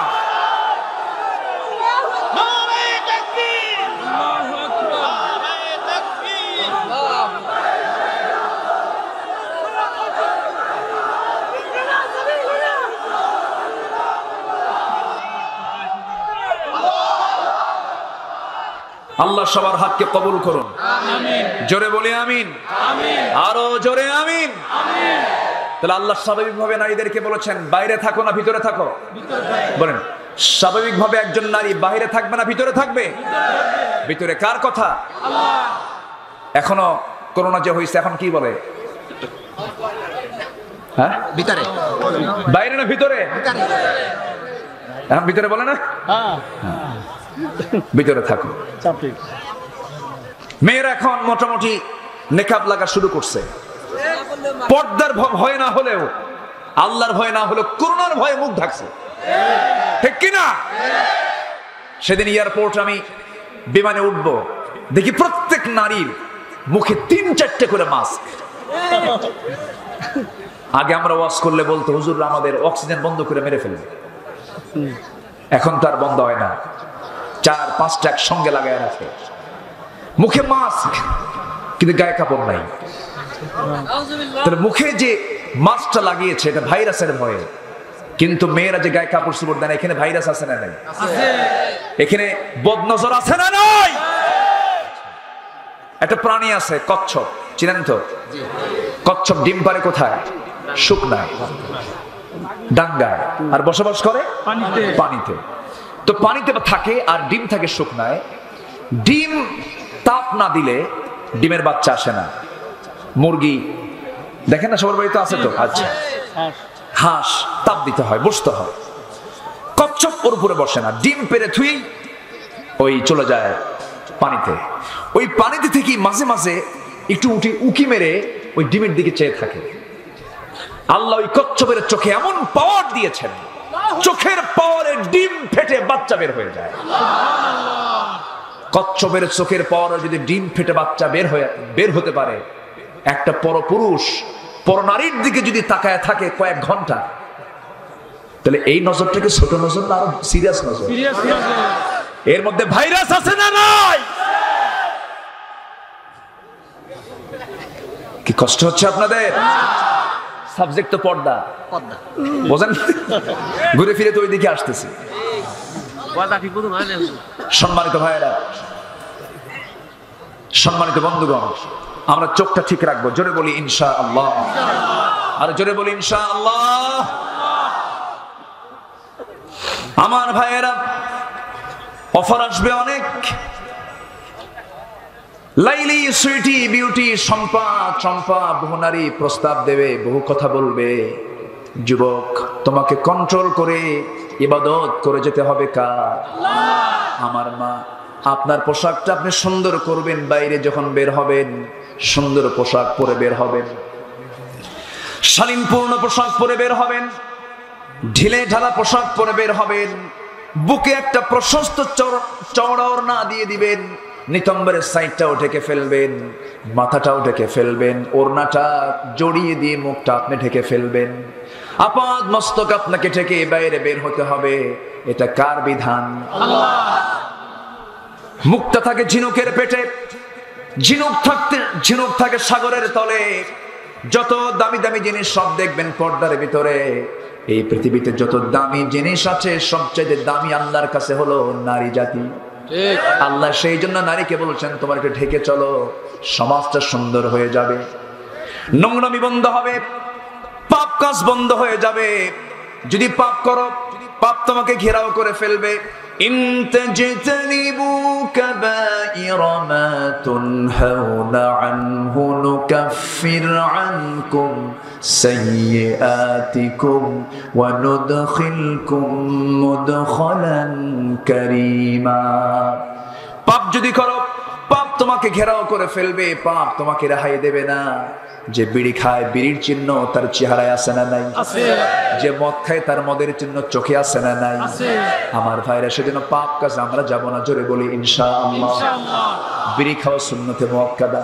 আল্লাহ সবার হাতকে কবুল করুন, জোরে বলি আমিন, আরো জোরে আমিন। তাহলে আল্লাহ স্বাভাবিকভাবে নারীদেরকে বলেছেন বাইরে থাকো না ভিতরে থাকো? বলেন, স্বাভাবিকভাবে একজন নারী বাইরে থাকবে না ভিতরে থাকবে? ভিতরে। কার কথা? এখনো করোনা যে হয়েছে, এখন কি বলে? হ্যাঁ, ভিতরে। বাইরে না ভিতরে? এখন ভিতরে বলে না? ভিতরে থাকো। মেয়েরা এখন মোটামুটি নেকাব লাগা শুরু করছে। পর্দার ভয় না হলেও, আল্লাহর ভয় না হলেও, করোনার ভয়ে মুখ ঢাকছে, ঠিক কিনা? সেদিন এয়ারপোর্টে আমি বিমানে উঠবো, দেখি প্রত্যেক নারীর মুখে 3-4টে করে মাস্ক। আগে আমরা ওয়াজ করলে বলতো হুজুর আমাদের অক্সিজেন বন্ধ করে মেরে ফেলবে, এখন তার বন্ধ হয় না, 4-5টা একসঙ্গে লাগায় রাখে, মুখে মাস্ক কিন্তু গায়ে কাপড় নাই। তাহলে মুখে যে মাস্কটা লাগিয়েছে এটা ভাইরাসের ভয়ে, কিন্তু মেয়েরা যে গায়ে কাপড় চোপড় দেয় এখানে ভাইরাস আছে না নাই? এখানে বদনজর আছে না নাই? একটা প্রাণী আছে কচ্ছপ, চিনেন তো? কচ্ছপ ডিম পারে কোথায়? শুকনায়, ডাঙ্গায়, আর বসবাস করে পানিতে। তো পানিতে থাকে আর ডিম থাকে শুকনায়। ডিম তাপ না দিলে ডিমের বাচ্চা আসে না। মুরগি দেখেন না, সবার বাড়িতে আছে তো? আচ্ছা, হাঁস তাপ দিতে হয়, বসতে হয়। কচ্ছপ ওর উপরে বসে না, ডিম পেরে থুই ওই চলে যায় পানিতে। ওই পানিতে থেকে মাঝে মাঝে একটু উকি মেরে ওই ডিমের দিকে চেয়ে থাকে। আল্লাহ ওই কচ্ছপের চোখে এমন পাওয়ার দিয়েছেন, চোখের পাওয়ারে ডিম ফেটে বাচ্চা বের হয়ে যায়। কচ্ছপের চোখের পাওয়ারে যদি ডিম ফেটে বাচ্চা বের হতে পারে, একটা পরপুরুষ পরনারীর দিকে যদি তাকায় থাকে কয়েক ঘন্টা, তাহলে এই নজরটাকে ছোট নজর না আরো সিরিয়াস নজর? এর মধ্যে ভাইরাস আছে না নাই? কি কষ্ট হচ্ছে আপনাদের? সাবজেক্ট তো পর্দা, বোঝেন? ঘুরে ফিরে তো ওই দিকে আসতেছি। সম্মানিত ভাইয়েরা, সম্মানিত বন্ধুগণ, আমরা চোখটা ঠিক রাখবো। জোরে বলি ইনশাআল্লাহ, আর জোরে বলি ইনশাআল্লাহ। আমার ভাইয়েরা, অফার আসবে অনেক। লাইলি, সুইটি, বিউটি, সম্পা, চম্পা, বহু নারী প্রস্তাব দেবে, বহু কথা বলবে। যুবক, তোমাকে কন্ট্রোল করে ইবাদত করে যেতে হবে কার? আমার মা। আপনার পোশাকটা আপনি সুন্দর করবেন, বাইরে যখন বের হবেন সুন্দর পোশাক পরে বের হবেন, শালীনপূর্ণ পোশাক পরে বের হবেন, ঢিলে ঢালা পোশাক পরে বের হবেন। বুকে একটা প্রশস্ত চওড়া ওড়না দিয়ে দিবেন, নিতম্বরের সাইডটাও ঢেকে ফেলবেন, মাথাটাও ঢেকে ফেলবেন, ওড়নাটা জড়িয়ে দিয়ে মুখটা আপনি ঢেকে ফেলবেন। আপাদ মস্তক আপনাকে ঢেকে বাইরে বের হতে হবে। এটা কার বিধান? মুখটা থাকে ঝিনুকের পেটে, ঝিনুক থাকে সাগরের তলে। যত দামি দামি জিনিস সব দেখবেন পর্দার ভিতরে। এই পৃথিবীতে যত দামি জিনিস আছে সবচেয়ে দামি আল্লাহর কাছে হলো নারী জাতি। আল্লাহ সেই জন্য নারীকে বলছেন তোমার একটু ঢেকে চলো, সমাজটা সুন্দর হয়ে যাবে, নোংরামি বন্ধ হবে, পাপ কাজ বন্ধ হয়ে যাবে। যদি পাপ করো, পাপ তোমাকে ঘেরাও করে ফেলবে। ইন তাজতানিবু কাবাইরা মা তুনহাউনা আনহু নুকাফির আনকুম সাইয়্যাতিকুম ওয়া নুদখিলকুম মুদখালান কারীমা। পাপ যদি করো, পাপ তোমাকে ঘেরাও করে ফেলবে, পাপ তোমাকে রেহাই দেবে না। যে বিড়ি খায় বিড়ির চিহ্ন তার চেহারায় আছে না নাই? যে মদ খায় তার মদের চিহ্ন চোখে আছে না নাই? আমার ভাইরা, সেজন্য পাপ কাজ আমরা যাব না। জোরে বলি ইনশাআল্লাহ। বিড়ি খাওয়া সুন্নতে মুআক্কাদা।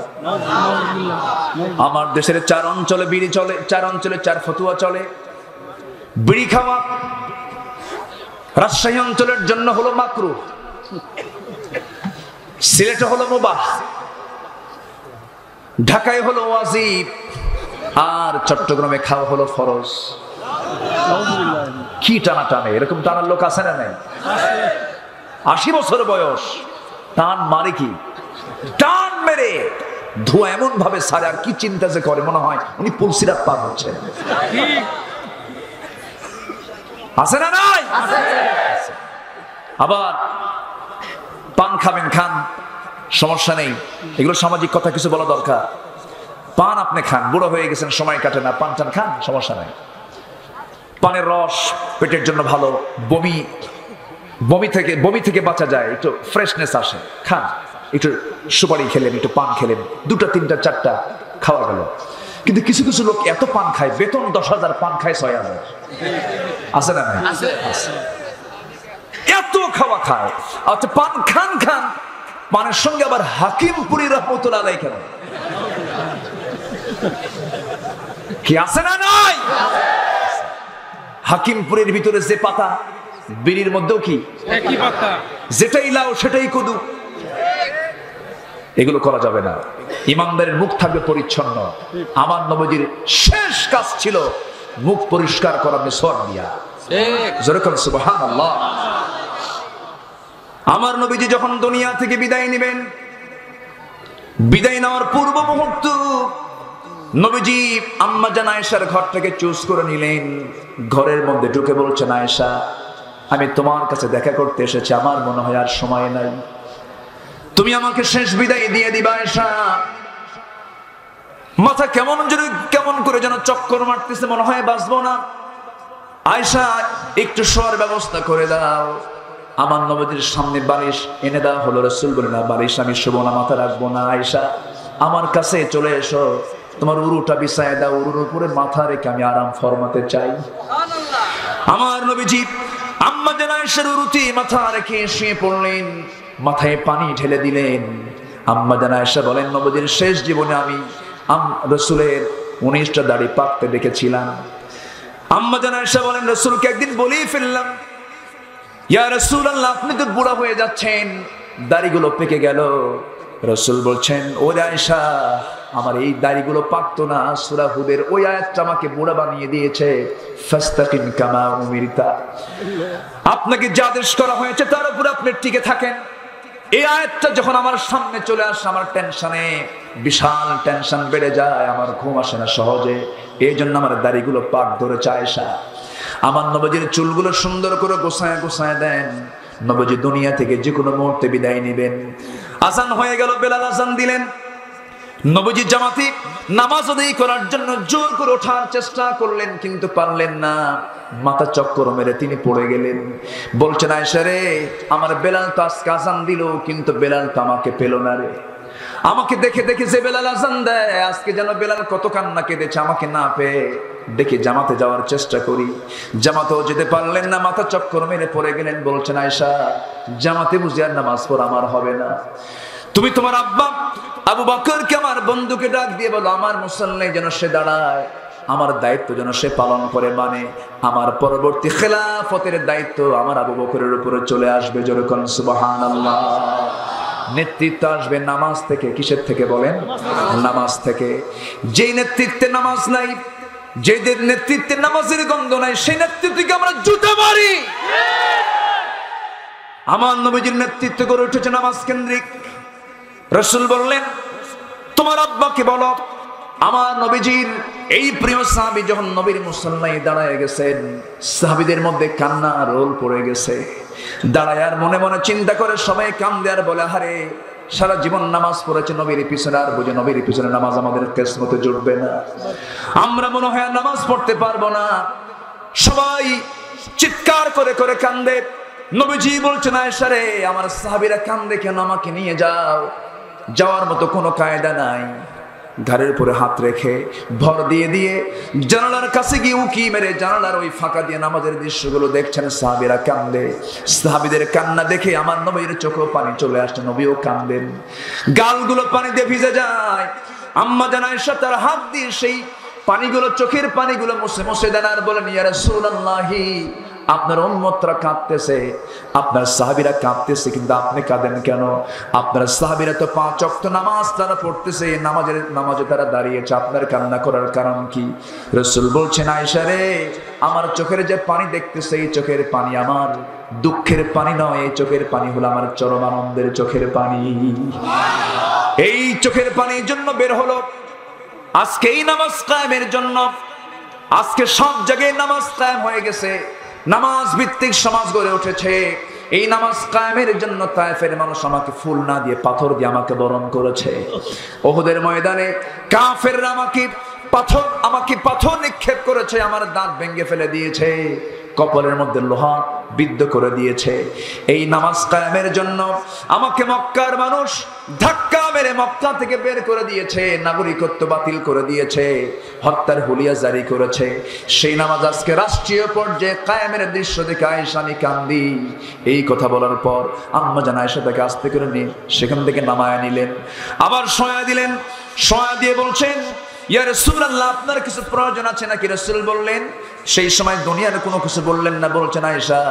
আমার দেশের 4 অঞ্চলে বিড়ি চলে, 4 অঞ্চলে 4 ফতুয়া চলে। বিড়ি খাওয়া রাজশাহী অঞ্চলের জন্য হলো মাকরুহ, সিলেটে হলো মুবাহ, ঢাকায় হলো ওয়াজিব, আর চট্টগ্রামে খাওয়া হলো ফরজ। কি টানা টানে! এরকম টানার লোক আছে না নাই? 80 বছর বয়স, টান মারে কি? টান মেরে ধোঁয়া এমন ভাবে সারে, আর কি চিন্তা যে করে, মনে হয় উনি পুলসিরাত পার হচ্ছে। আছে না নাই? আবার পান খাবেন, খান, সমস্যা নেই। এগুলো সামাজিক কথা, কিছু বলা দরকার। পান আপনি খান, বুড়ো হয়ে গেছেন, সময় কাটে না, পান টান খান, সমস্যা নাই। পানের রস পেটের জন্য ভালো, বমি থেকে বাঁচা যায়, একটু ফ্রেশনেস আসে, খান। একটু সুপারি খেলেন, একটু পান খেলেন, 2টা 3টা 4টা খাওয়া গেল। কিন্তু কিছু কিছু লোক এত পান খায়, বেতন 10,000, পান খায় 6,000। আছে না নাই? এত খাওয়া খায়। আচ্ছা, পান খান, পানের সঙ্গে আবার হাকিমপুরি রহমতুল্লাহ আলাইহি কেন? কি আছে না নাই? হাকিমপুরের ভিতরে যে পাতা, বিড়ির মধ্যেও কি একই পাতা, যেটাই লাও সেটাই কদু। এগুলো করা যাবে না। ইমানদারের মুখ থাকবে পরিচ্ছন্ন। আমার নবীজির শেষ কাজ ছিল মুখ পরিষ্কার করা মিসওয়াক দিয়া। যেরকম সুবহানাল্লাহ। আমার নবীজি যখন দুনিয়া থেকে বিদায় নেবেন, বিদায় নেওয়ার পূর্ব মুহূর্ত নবীজি আম্মা জান আয়েশার ঘর থেকে চুজ করে নিলেন। ঘরের মধ্যে ঢুকে বলছেন, আয়েশা, আমি তোমার কাছে দেখা করতে এসেছি, আমার মনে হয় আর সময় নাই, তুমি আমাকে শেষ বিদায় দিয়ে দিবা। আয়েশা মাথা কেমন করে যেন চক্কর মারতেছে, মনে হয় বাঁচবো না। আয়েশা একটু শোয়ার ব্যবস্থা করে দাও। আমার নবীজির সামনে বালিশ এনে দেওয়া হলো। রাসূল বলেন, না বালিশ আমি শুবো না, মাথা রাখবো না। আয়েশা আমার কাছে চলে এসো, তোমার উরুটা বিছায় দাও, উরুর উপরে মাথা রেখে আমি আরাম ফরমাতে চাই। আমার নবীজি আম্মা জান আয়েশার উরুতে মাথা রেখে শুয়ে পড়লেন, মাথায় পানি ঢেলে দিলেন। আম্মা জান আয়েশা বলেন, নবীজির শেষ জীবনে আমি রাসূলের 19টা দাড়ি পাকতে দেখেছিলাম। আম্মা জান আয়েশা বলেন, রাসূলকে একদিন বলেই ফেললাম, ইয়া রাসূলুল্লাহ, আপনি তো বুড়া হয়ে যাচ্ছেন, দাড়িগুলো পেকে গেল। রাসূল বলছেন, ও আয়েশা, আমার এই দাড়িগুলো পাকতো না, সূরা হুদের ওই আয়াতটা আমাকে বুড়া বানিয়ে দিয়েছে। ফাস্তাকিম কামা উমিরতা, আপনাকে যা আদেশ করা হয়েছে তার উপর আপনি টিকে থাকেন। এই আয়াতটা যখন আমার সামনে চলে আসে, আমার টেনশনে বিশাল টেনশন বেড়ে যায়, আমার ঘুম আসে না সহজে, এই জন্য আমার দাড়িগুলো পাক ধরেছে। আয়েশা আমার নবীজির চুলগুলো সুন্দর করে গোছায় দেন। নবীজি দুনিয়া থেকে যে কোনো মুহূর্তে বিদায় নেবেন। আজান হয়ে গেল, বেলাল আজান দিলেন। নবীজি জামাতে নামাজ আদায় করার জন্য জোর করে ওঠার চেষ্টা করলেন, কিন্তু পারলেন না। মাথা চক্কর মেরে তিনি পড়ে গেলেন। বলছেন, আয়েশা রে, আমার বেলাল তো আজকে আজান দিল, কিন্তু বেলাল তো আমাকে পেল না রে। আমাকে দেখে যে বেলাল আজান দেয়, আজকে যেন বেলাল কত কান্না কেঁদেছে আমাকে না পেয়ে। দেখে জামাতে যাওয়ার চেষ্টা করি, জামাতেও যেতে পারলেন না, মাথা চক্কর মেরে পড়ে গেলেন। বলছেন, আয়েশা, জামাতে বুঝি আর নামাজ পড়া আমার হবে না, তুমি তোমার আব্বা আবু বকরকে, আমার বন্ধুকে ডাক দিয়ে বলো, আমার মুসল্লায় যেন সে দাঁড়ায়, আমার দায়িত্ব যেন সে পালন করে, মানে আমার পরবর্তী খেলাফতের দায়িত্ব আমার আবু বকরের উপরে চলে আসবে। যেরকম সুবহানাল্লাহ। নেতৃত্ব আসবে নামাজ থেকে। কিসের থেকে বলেন? নামাজ থেকে। যেই নেতৃত্বে নামাজ নাই, যেদের নেতৃত্বে নামাজের গন্ধ নাই, সেই নেতৃত্বকে আমরা জুতা মারি। আমার নবীজির নেতৃত্ব করে উঠেছে নামাজ কেন্দ্রিক। রাসূল বললেন, তোমার আব্বাকে বলো। আমার নবীজির এই প্রিয় সাহাবী যখন নবীর মুসল্লায় দাঁড়ায় গেছেন, সাহাবীদের মধ্যে কান্না রোল পড়ে গেছে। দাঁড়ায় আর মনে মনে চিন্তা করে সবাই কান্দে আর বলে, হারে, সারা জীবন নামাজ পড়েছে নবীর পিছনে, আর বুঝে নবীর পিছনে নামাজ আমাদের কিসমতে জুটবে না, আমরা মনে হয় নামাজ পড়তে পারবো না। সবাই চিৎকার করে করে কান্দে। নবীজি বলছেন, আয়েশা রে, আমার সাহাবীরা কান্দে কেন, আমাকে নিয়ে যাও। যাওয়ার মতো কোনো কায়দা নাই। ঘাড়ের উপরে হাত রেখে ভর দিয়ে জানালার কাছে গিয়ে উকি মেরে জানালার ওই ফাঁকা দিয়ে নামাজের দৃশ্যগুলো দেখছেন। সাহাবীরা কান্দে। সাহাবীদের কান্না দেখে আমার নবীর চোখেও পানি চলে আসছে, নবীও কান্দেন, গালগুলো পানিতে ভিজে যায়। আম্মা জান আয়েশা তার হাত দিয়ে সেই পানিগুলো, চোখের পানিগুলো মুছে দেন আর বলেন, ইয়া রাসূলুল্লাহি, আপনার উম্মতরা কাঁদতেছে, আপনার সাহাবীরা কাঁদতেছে, কিন্তু আপনি কাঁদেন কেন? আপনার সাহাবীরা তো 5 ওয়াক্ত নামাজ তারা পড়তেছে, নামাজে তারা দাঁড়িয়েছে, আপনার কান্না করার কারণ কি? রাসূল বলছেন, আয়েশা রে, আমার চোখের যে পানি দেখতেছে, এই চোখের পানি আমার দুঃখের পানি নয়, এই চোখের পানি হলো আমার চরম আনন্দের চোখের পানি। এই চোখের পানির জন্য বের হলো আজকে এই নামাজ কায়েমের জন্য। আজকে সব জায়গায় নামাজ কায়েম হয়ে গেছে, নামাজ ভিত্তিক সমাজ গড়ে উঠেছে। এই নামাজ কায়েমের জন্য তায়েফের মানুষ আমাকে ফুল না দিয়ে পাথর দিয়ে আমাকে বরণ করেছে। উহুদের ময়দানে কাফেররা আমাকে পাথর নিক্ষেপ করেছে, আমার দাঁত ভেঙে ফেলে দিয়েছে, কপালের মধ্যে লোহা বিদ্ধ করে দিয়েছে। এই নামাজ কায়েমের জন্য আমাকে মক্কার মানুষ ধাক্কা মেরে মক্কা থেকে বের করে দিয়েছে, নাগরিকত্ব বাতিল করে দিয়েছে, হত্যার হুলিয়া জারি করেছে। সেই নামাজ আজকে রাষ্ট্রীয় পর্যায়ে কায়েমের দৃশ্য দেখে আয়েশা আমি কান্দি। এই কথা বলার পর আম্মা জান আয়েশা তাকে আস্তে করে নিয়ে সেখান থেকে নামায়া নিলেন, আবার শোয়া দিলেন। শোয়া দিয়ে বলছেন, ইয়া রাসূলুল্লাহ, আপনার কিছু প্রয়োজন আছে নাকি? রাসূল বললেন, সেই সময় দুনিয়ার কোনো কিছু বললেন না। বলছেন, আয়েশা,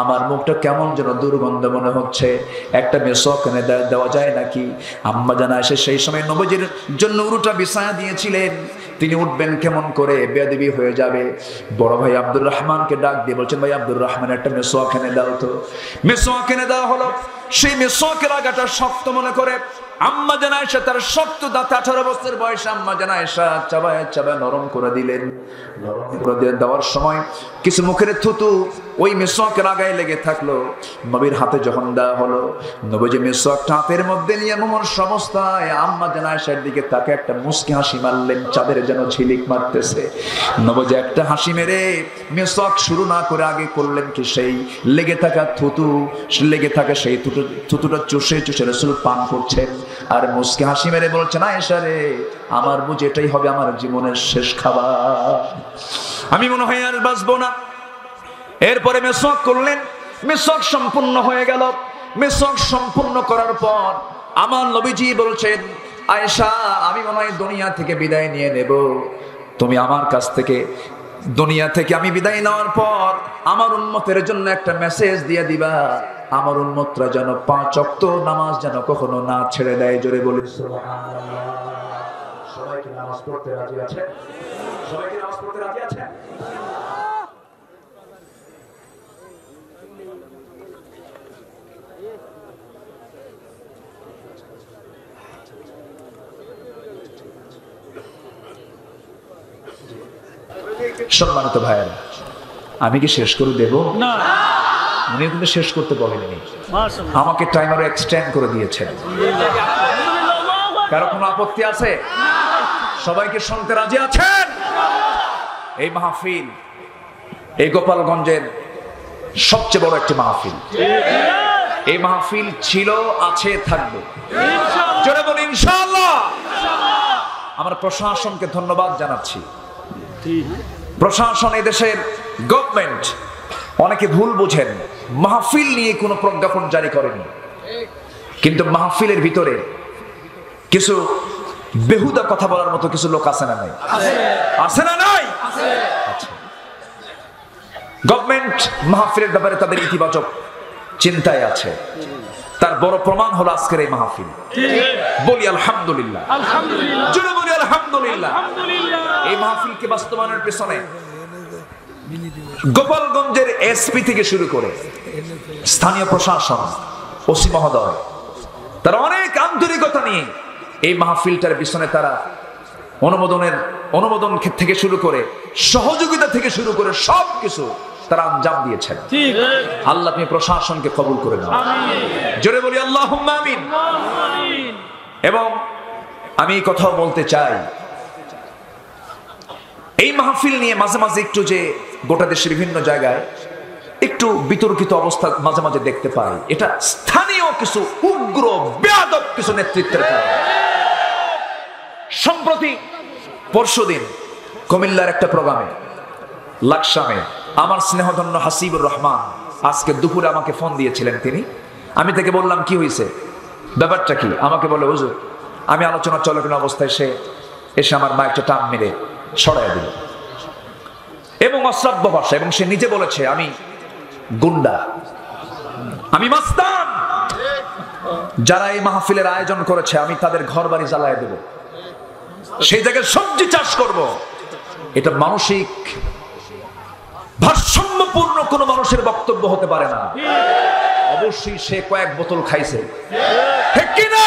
আমার মুখটা কেমন যেন দুর্গন্ধ মনে হচ্ছে, একটা মেসওয়াক এনে দেওয়া যায় নাকি? আম্মা জান আয়েশা সেই সময় নবীজির জন্য উরুটা বিছায়া দিয়েছিলেন। তিনি উঠবেন কেমন করে, বেয়াদবি হয়ে যাবে। বড় ভাই আব্দুর রহমানকে ডাক দিয়ে বলছেন, ভাই আব্দুর রহমান একটা মেসওয়াক এনে দাও তো। মেসওয়াক এনে দেওয়া হলো। সেই মেসওয়াকের আগাটা শক্ত মনে করে আম্মা জান আয়েশা তার শক্ত দাঁত, 18 বছর বয়সে আম্মা জান আয়েশা চাবায় চাবায় নরম করে দিলেন। নরম করে দেওয়ার সময় কিছু মুখের থুতু ওই মেসওয়াকের আগায় লেগে থাকলো। নবীর হাতে যখন দেওয়া হলো, নবীজি মেসওয়াকটা হাতের মধ্যে নিয়ে মুমূর্ষ অবস্থায় আম্মা জান আয়েশার দিকে তাকে একটা মুচকি হাসি মারলেন, চাঁদের যেন ঝিলিক মারতেছে। নবীজি একটা হাসি মেরে মেসওয়াক শুরু না করে আগে করলেন কি, সেই লেগে থাকা থুতু, লেগে থাকা সেই থুতুটা চুষে চুষে রাসূল পান করছেন আর মুচকি হাসি মেরে বলছেন, আয়েশা রে, আমার বুঝি এটাই হবে আমার জীবনের শেষ খাবার, আমি মনে হয় আর বাঁচবো না। এরপরে মেসওয়াক করলেন, মেসওয়াক সম্পূর্ণ হয়ে গেল। মেসওয়াক সম্পূর্ণ করার পর আমার নবীজি বলছেন, আয়েশা, আমি মনে হয় দুনিয়া থেকে বিদায় নিয়ে নেব, তুমি আমার কাছ থেকে দুনিয়া থেকে আমি বিদায় নেওয়ার পর আমার উম্মতের জন্য একটা মেসেজ দিয়ে দিবা, আমার উম্মতরা যেন 5 ওয়াক্ত নামাজ যেন কখনো না ছেড়ে দেয়। জোরে বলি সুবহানাল্লাহ। সবাই কি নামাজ পড়তে রাজি আছে? সবাই কি নামাজ পড়তে রাজি আছে? সম্মানিত ভাইয়েরা, আমি কি শেষ করে দেব না? উনি কিন্তু শেষ করতে বলেননি, মাশাআল্লাহ। আমাকে টাইম আরো এক্সটেন্ড করে দিয়েছেন। কারো কোনো আপত্তি আছে? সবাইকে শুনতে রাজি আছেন? এই মাহফিল এই গোপালগঞ্জের সবচেয়ে বড় একটি মাহফিল। এই মাহফিল ছিল, আছে, থাকবে। জোরে বলি ইনশাআল্লাহ। আমরা প্রশাসনকে ধন্যবাদ জানাচ্ছি। প্রশাসন, এদেশের গভর্নমেন্ট অনেকে ভুল বুঝেন, মাহফিল নিয়ে কোনো প্রজ্ঞাপন জারি করেনি, কিন্তু মাহফিলের ভিতরে কিছু বেহুদা কথা বলার মতো কিছু লোক আছে না নাই? আছে না নাই? আচ্ছা। গভর্নমেন্ট মাহফিলের ব্যাপারে তাদের ইতিবাচক চিন্তায় আছে, তার বড় প্রমাণ হলো আজকের এই মাহফিল। বলি আলহামদুলিল্লাহ। আলহামদুলিল্লাহ। জোরে বলি আলহামদুলিল্লাহ। আলহামদুলিল্লাহ। এই মাহফিলকে বাস্তবায়নের পেছনে গোপালগঞ্জের এসপি থেকে শুরু করে স্থানীয় প্রশাসন, ওসি মহোদয়, তারা অনেক আন্তরিকতা নিয়ে এই মাহফিলটার পিছনে তারা অনুমোদন থেকে শুরু করে সহযোগিতা থেকে শুরু করে সবকিছু তারা আঞ্জাম দিয়েছেন। ঠিক। আল্লাহ তুমি প্রশাসনকে কবুল করে নাও। জোরে বলি আল্লাহুম্মা আমিন। এবং আমি এই কথাও বলতে চাই, এই মাহফিল নিয়ে মাঝে মাঝে একটু যে গোটা দেশের বিভিন্ন জায়গায় একটু বিতর্কিত অবস্থা মাঝে মাঝে দেখতে পাই, এটা স্থানীয় কিছু উগ্র বেয়াদব কিছু নেতৃত্বের কারণে। সম্প্রতি পরশুদিন কুমিল্লার একটা প্রোগ্রামে লাকসামে আমার স্নেহধন্য হাসিবুর রহমান আজকে দুপুরে আমাকে ফোন দিয়েছিলেন তিনি। আমি তাকে বললাম কি হয়েছে, ব্যাপারটা কি? আমাকে বলে, হুজুর, আমি আলোচনা চলাকালীন অবস্থায় সে এসে আমার মাইকটা টান মেরে সরাই দিল এবং অশ্রাব্য ভাষা, এবং সে নিজে বলেছে আমি গুন্ডা, আমি মাস্তান, যারা এই মাহফিলের আয়োজন করেছে আমি তাদের ঘর বাড়ি জ্বালায় দেব, সেই জায়গায় সবজি চাষ করব। এটা মানসিক ভারসাম্যপূর্ণ কোন মানুষের বক্তব্য হতে পারে না। অবশ্যই সে কয়েক বোতল খাইছে, ঠিক কি না?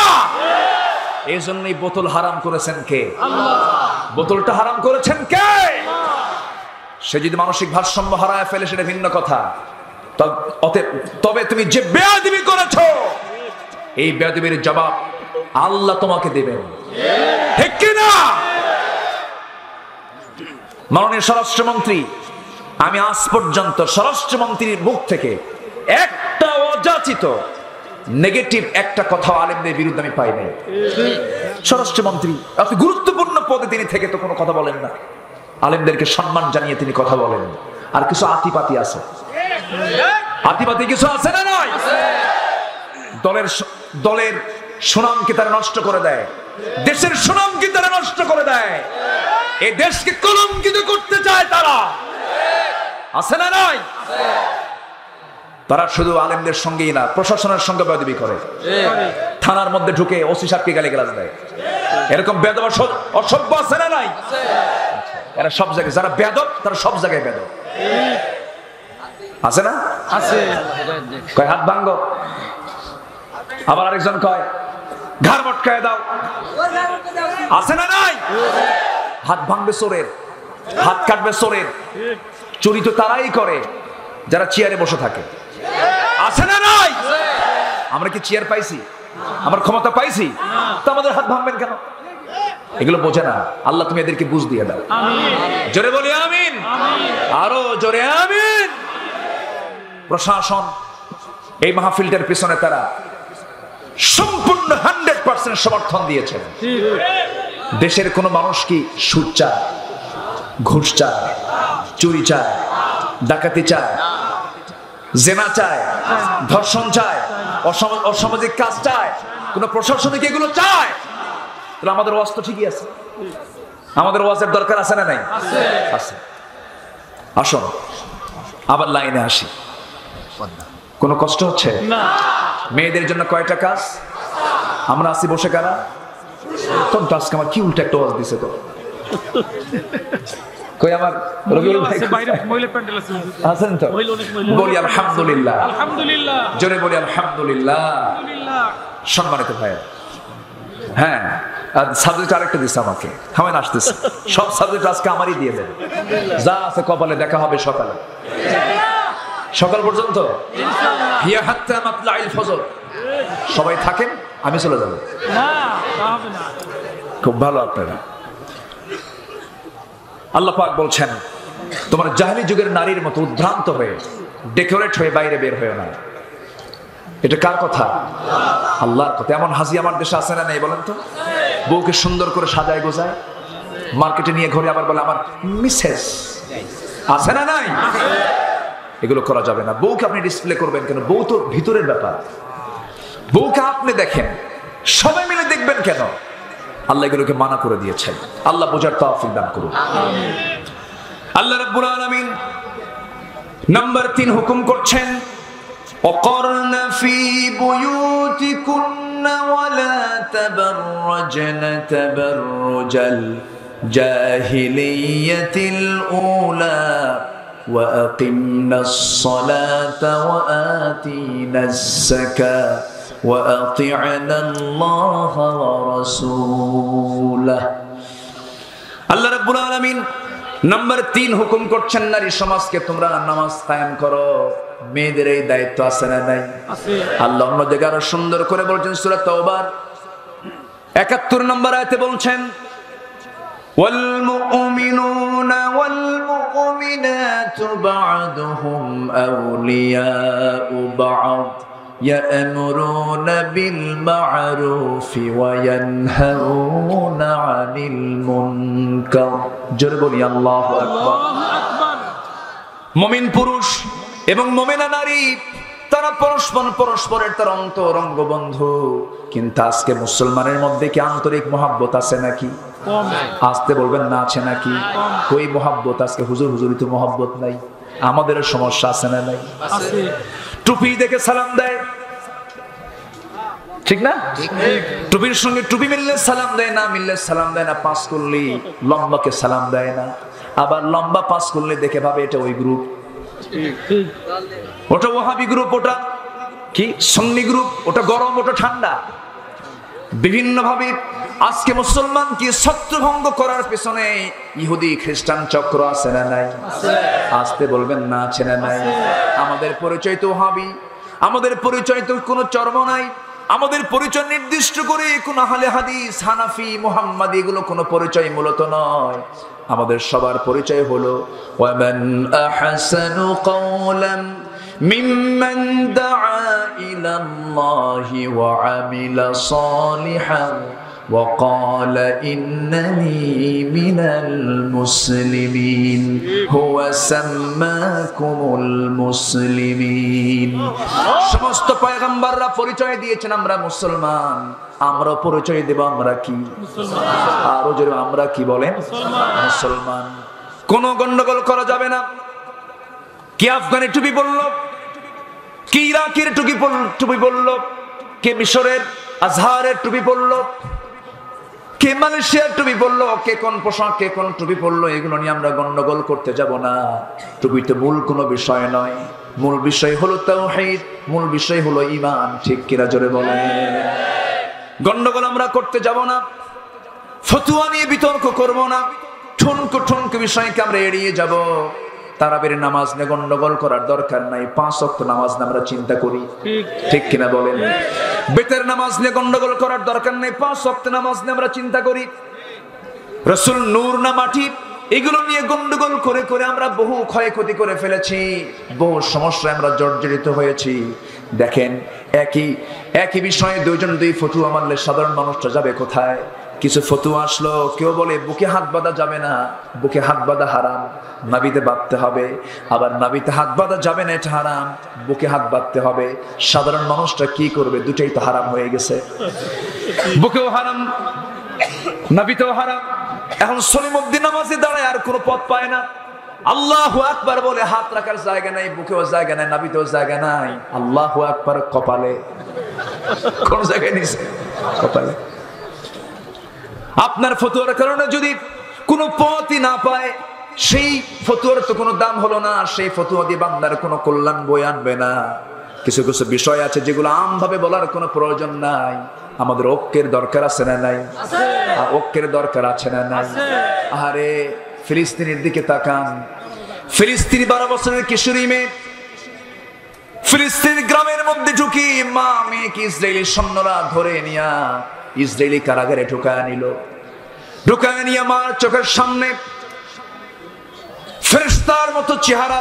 এই জন্যই বোতল হারাম করেছেন কে? বোতলটা হারাম করেছেন কে? সে যদি মানসিক ভারসাম্য হারায় ফেলে সেটা ভিন্ন কথা। তবে তুমি যে বেয়াদবি করেছো, এই বেয়াদবির জবাব আল্লাহ তোমাকে দেবেন, ঠিক কি না? মাননীয় স্বরাষ্ট্রমন্ত্রী, আমি আজ পর্যন্ত স্বরাষ্ট্রমন্ত্রীর মুখ থেকে একটা অযাচিত নেগেটিভ একটা কথা আলেমদের বিরুদ্ধে আমি পাই নাই। স্বরাষ্ট্রমন্ত্রী অতি গুরুত্বপূর্ণ পদে তিনি থেকে তো কোনো কথা বলেন না, আলেমদেরকে সম্মান জানিয়ে তিনি কথা বলেন। আর কিছু আতিপাতি আছে, আতিপাতি কিছু আছে না নয়? দলের সুনামকে তারা নষ্ট করে দেয়, দেশের সুনামকে তারা নষ্ট করে দেয়, এই দেশকে কলঙ্কিত করতে চায় তারা, আছে না নয়? তারা শুধু আলেমদের সঙ্গেই না, প্রশাসনের সঙ্গে বেয়াদবি করে। থানার মধ্যে ঢুকে ওসি সাহেবকে গালিগালাজ দেয়। এরকম বেয়াদব অসভ্য আছে না নাই? এরা সব জায়গায়, যারা বেয়াদব তারা সব জায়গায় বেয়াদব আছে না? আছে। কয় হাত ভাঙ্গো, আবার আরেকজন কয় ঘাড় মটকায় দাও, আছে না নাই? হাত ভাঙবে চোরের, হাত কাটবে চোরের। চুরি তো তারাই করে যারা চেয়ারে বসে থাকে, আছে না নাই? আমরা কি চেয়ার পাইছি? আমরা ক্ষমতা পাইছি? তো আমাদের হাত ভাঙবেন কেন? এগুলো বোঝে না। আল্লাহ তুমি এদেরকে বুঝ দিয়ে দাও। জোরে বলি আমিন, আরো জোরে আমিন। প্রশাসন এই মাহফিলটার পিছনে তারা সম্পূর্ণ 100% সমর্থন দিয়েছেন। দেশের কোন মানুষ কি সুদ চায়, ঘুষ চায়, চুরি চায়, ডাকাতি চায়, জেনা চায়, ধর্ষণ চায়, অসামাজিক কাজ চায়? কোন প্রশাসনিক এগুলো চায়? তাহলে আমাদের ওয়াজ তো ঠিকই আছে। আমাদের ওয়াজের দরকার আছে না নাই? আছে। আসুন আবার লাইনে আসি। কোনো কষ্ট হচ্ছে না। মেয়েদের জন্য কয়টা কাজ? আমরা আসি বসে কারা? তোর আজকে আমার কি উল্টা একটা ওয়াজ দিছে তো। কই আমার রবিউল ভাই বাইরে মহিলা প্যান্ডেল আছে, আছেন তো? বলি আলহামদুলিল্লাহ, আলহামদুলিল্লাহ, জোরে বলি আলহামদুলিল্লাহ। আলহামদুলিল্লাহ। সম্মানিত ভাই, হ্যাঁ সাবজেক্ট আরেকটা দিচ্ছে আমাকে, খামেন আসতেছে। সব সাবজেক্ট আজকে আমারই দিয়ে দেন, যা আছে কপালে দেখা হবে সকালে, সকাল পর্যন্ত। হিয়া হাত্তা মাতলাইল ফজর। সবাই থাকেন, আমি চলে যাব। না, তা হবে না। খুব ভালো আপনারা। আল্লাহ পাক বলছেন তোমার জাহেলি যুগের নারীর মতো উদ্ভ্রান্ত হয়ে ডেকোরেট হয়ে বাইরে বের হয়ে না। এটা কার কথা? আল্লাহর কথা। এমন হাজি আমার দেশে আছে না নেই বলেন তো? বউকে সুন্দর করে সাজায় গোজায় মার্কেটে নিয়ে ঘরে আবার বলে আমার মিসেস, আছে না নাই? এগুলো করা যাবে না। বউকে আপনি ডিসপ্লে করবেন কেন? বউ তো ভিতরের ব্যাপার। বউকে আপনি দেখেন, সবাই মিলে দেখবেন কেন? আল্লাহ এগুলোকে মানা করে দিয়েছেন। আল্লাহ বোঝার তৌফিক দান করুন। আল্লাহ রাব্বুল আলামিন নাম্বার 3 হুকুম করছেন وقرن في بيوتكن ولا تبرجن تبرج الجاهلية الأولى وأقمنا الصلاة وآتينا الزكاة وأطعنا الله ورسوله। আল্লাহ রাব্বুল আলামিন নাম্বার 3 হুকুম করছেন নারী সমাজকে তোমরা নামাজ কায়েম করো। মেয়েদের এই দায়িত্ব আছে না নাই? আল্লাহ অন্য জায়গায় আরো সুন্দর করে বলছেন সূরা তাওবার 71 নম্বর আয়াতে বলছেন ওয়াল মুমিনুনা ওয়াল মুমিনাতু বা'দুহুম আউলিয়াউ বা'দ يأمرون بالمعروف وينهون عن المنكر। জোরে বলি আল্লাহু আকবার। মুমিন পুরুষ এবং মুমিনা নারী তারা পরস্পরের তার অন্তরঙ্গ বন্ধু। কিন্তু আজকে মুসলমানের মধ্যে কি আন্তরিক মহব্বত আছে নাকি? আসতে বলবেন না আছে নাকি? কই মহব্বত? আজকে হুজুর হুজুরি তো মহব্বত নাই। আমাদেরও সমস্যা আছে না নাই? আছে। টুপি দেখে সালাম দেয়, ঠিক না? টুপির সঙ্গে টুপি মিললে সালাম দেয় না, মিললে সালাম দেয় না। পাস করলে লম্বাকে সালাম দেয় না, আবার লম্বা পাস করলে দেখে ভাবে এটা ওই গ্রুপ, ওটা ওয়াহাবি গ্রুপ, ওটা কি সুন্নি গ্রুপ, ওটা গরম, ওটা ঠান্ডা। বিভিন্ন ভাবে আজকে মুসলমান কি ছত্রভঙ্গ করার পেছনে ইহুদি খ্রিস্টান চক্র আছে না নাই? আসতে বলবেন না আছে না নাই? আমাদের পরিচয় তো ওয়াহাবি, আমাদের পরিচয় তো কোনো চর্ম নাই, আমাদের পরিচয় নির্দিষ্ট করে কোন আহলে হাদিস, হানাফি, মুহাম্মাদি এগুলো কোনো পরিচয় মূলত নয়। আমাদের সবার পরিচয় হলো ওয়ামান আহসানু কাওলান মিম্মান দাআ ইলাল্লাহি ওয়া আমিলা সালিহান ওয়া ক্বালা ইন্নানি মিনাল মুসলিমিন হুয়া সাম্মাকুমুল মুসলিমিন। সমস্ত পয়গম্বররা পরিচয় দিয়েছেন আমরা মুসলমান। আমরা পরিচয় দেব আমরা কি? আরো জোরে আমরা কি বলেন? মুসলমান। কোন গন্ডগোল করা যাবে না। কি আফগানি টুপি বলল, কে ইরাকের টুপি পরলো, কে মিশরের আজহারের টুপি পরলো, কে মালয়েশিয়ার টুপি পরলো, কে কোন পোশাক, কে কোন টুপি পরলো, এগুলো নিয়ে আমরা গন্ডগোল করতে যাব না। টুপিতে মূল কোনো বিষয় নয়, মূল বিষয় হলো তাওহীদ, মূল বিষয় হলো ঈমান। ঠিক কিনা জোরে বলেন? গন্ডগোল আমরা করতে যাব না, ফতোয়া নিয়ে বিতর্ক করব না, ঠুনকো বিষয়কে আমরা এড়িয়ে যাব। তারাবির নামাজ নিয়ে গন্ডগোল করার দরকার নাই, 5 ওয়াক্ত নামাজ নিয়ে আমরা চিন্তা করি। ঠিক কিনা বলেন? বেতের নামাজ নিয়ে গন্ডগোল করার দরকার নেই, 5 ওয়াক্ত নামাজ নিয়ে আমরা চিন্তা করি। রাসূল নূর না মাটি, এগুলো নিয়ে গন্ডগোল করে করে আমরা বহু ক্ষয়ক্ষতি করে ফেলেছি, বহু সমস্যায় আমরা জর্জরিত হয়েছি। দেখেন, একই বিষয়ে দুই ফতোয়া মানলে সাধারণ মানুষটা যাবে কোথায়? কিছু ফতোয়া আসলো, কেউ বলে বুকে হাত বাঁধা যাবে না, বুকে হাত বাঁধা হারাম, নাভিতে বাঁধতে হবে। আবার নাভিতে হাত বাঁধা যাবে না, এটা হারাম, বুকে হাত বাঁধতে হবে। সাধারণ মানুষটা কি করবে? দুটাই তো হারাম হয়ে গেছে, বুকেও হারাম, নাভিতেও হারাম। এখন সলিমউদ্দিন নামাজে দাঁড়ায় আর কোনো পথ পায় না, আল্লাহু আকবার বলে হাত রাখার জায়গা নাই, বুকেও জায়গা নাই, নাভিতেও জায়গা নাই। আল্লাহু আকবার কপালে, কোন জায়গায় নিছে? কপালে। আপনার ফতোয়ার কারণে যদি কোনো পথই না পায়, সেই ফতোয়ার তো কোনো দাম হলো না, সেই ফতোয়া দিয়ে বান্দার কোনো কল্যাণ বয়ে আনবে না। কিছু কিছু বিষয় আছে যেগুলো আমভাবে বলার কোনো প্রয়োজন নাই। আমাদের ঐক্যের দরকার আছে না নাই? ঐক্যের দরকার আছে না নাই? আরে ফিলিস্তিনের দিকে তাকান, ফিলিস্তিনি 12 বছরের কিশোরী মেয়ে ফিলিস্তিন গ্রামের মধ্যে ঢুকি, মা মেয়েকে ইসরায়েলি সৈন্যরা ধরে নিয়া ইসরায়েলি কারাগারে ঢুকায় নিল। ঢুকায় নিয়ে আমার চোখের সামনে ফেরেশতার মতো চেহারা,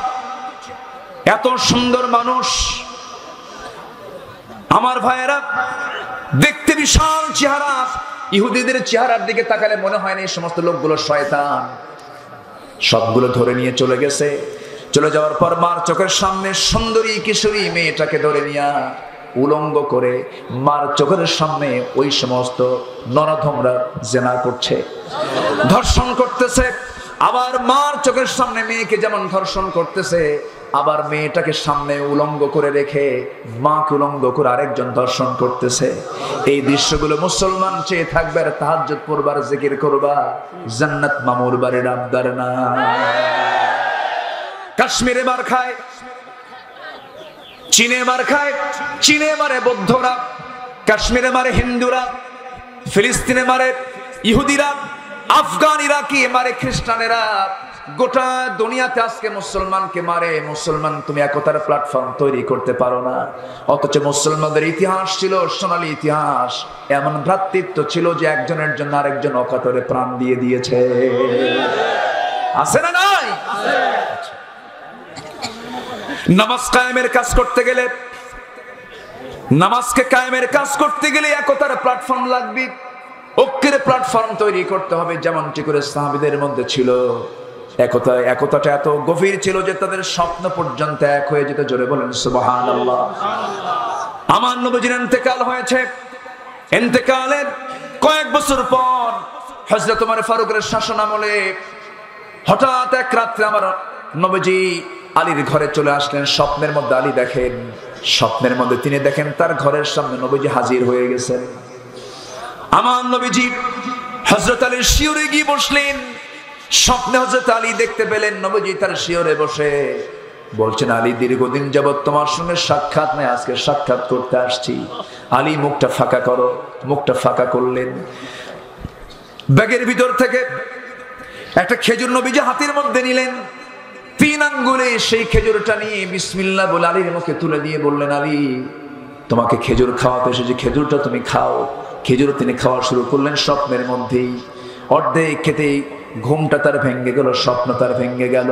এত সুন্দর মানুষ। আমার ভাইয়েরা, দেখতে বিশাল চেহারা, ইহুদিদের চেহারার দিকে তাকালে মনে হয় না এই সমস্ত লোকগুলো শয়তান। সবগুলো ধরে নিয়ে চলে গেছে। চলে যাওয়ার পর মার চোখের সামনে সুন্দরী কিশোরী মেয়েটাকে ধরে নিয়া উলঙ্গ করে মার চোখের সামনে ওই সমস্ত নরাধমরা জেনা করছে, ধর্ষণ করতেছে। আবার মার চোখের সামনে মেয়েকে যেমন ধর্ষণ করতেছে, আবার মেয়েটাকে সামনে উলঙ্গ করে রেখে মাকে উলঙ্গ করে আরেকজন ধর্ষণ করতেছে। এই দৃশ্যগুলো মুসলমান চেয়ে থাকবে আর তাহাজ্জুদ পড়বার, জিকির করবা, জান্নাত মামুর বাড়ির আবদার না। কাশ্মীরে মার খায়, চীনে মার খায়, চীনে মারে বৌদ্ধরা, কাশ্মীরে মারে হিন্দুরা, ফিলিস্তিনে মারে ইহুদিরা, আফগান ইরাকি মারে খ্রিস্টানেরা। গোটা দুনিয়াতে আজকে মুসলমানকে মারে। মুসলমান তুমি একতার প্ল্যাটফর্ম তৈরি করতে পারো না। অথচ মুসলমানদের ইতিহাস ছিল সোনালী ইতিহাস, এমন ভ্রাতৃত্ব ছিল যে একজনের জন্য আরেকজন অকাতরে প্রাণ দিয়ে দিয়েছে। আছে না নাই? নামাজ কায়েমের কাজ করতে গেলে, নামাজকে কায়েমের কাজ করতে গেলে একতার প্ল্যাটফর্ম লাগবে, ঐক্যের প্ল্যাটফর্ম তৈরি করতে হবে। যেমনটি করে সাহাবীদের মধ্যে ছিল, একতাটা এত গভীর ছিল যে তাদের স্বপ্ন পর্যন্ত এক হয়ে যেত। জোরে বলেন সুবহানাল্লাহ। আমার নবীজির ইন্তেকাল হয়েছে, ইন্তেকালের কয়েক বছর পর হযরত ওমর ফারুকের শাসন আমলে হঠাৎ এক রাত্রে আমার নবীজি আলীর ঘরে চলে আসলেন। স্বপ্নের মধ্যে আলী দেখেন, স্বপ্নের মধ্যে তিনি দেখেন তার ঘরের সামনে নবীজি হাজির হয়ে গেছেন। আমার নবীজি হযরত আলীর শিয়রে গিয়ে বসলেন। স্বপ্নে হযরত আলী দেখতে পেলেন নবীজি তার শিয়রে বসে বলছেন, আলী দীর্ঘদিন যাবত তোমার সঙ্গে সাক্ষাৎ নাই, আজকে সাক্ষাৎ করতে আসছি। আলী মুখটা ফাঁকা করো। মুখটা ফাঁকা করলেন। ব্যাগের ভিতর থেকে একটা খেজুর নবীজি হাতের মধ্যে নিলেন। 3 আঙ্গুলে সেই খেজুরটা নিয়ে বিসমিল্লাহ বলে আলীর মুখে তুলে দিয়ে বললেন, আলী তোমাকে খেজুর খাওয়াতে এসেছি, খেজুরটা তুমি খাও। খেজুর তিনি খাওয়া শুরু করলেন। স্বপ্নের মধ্যেই অর্ধেক খেতেই ঘুমটা তার ভেঙে গেল, স্বপ্ন তার ভেঙে গেল।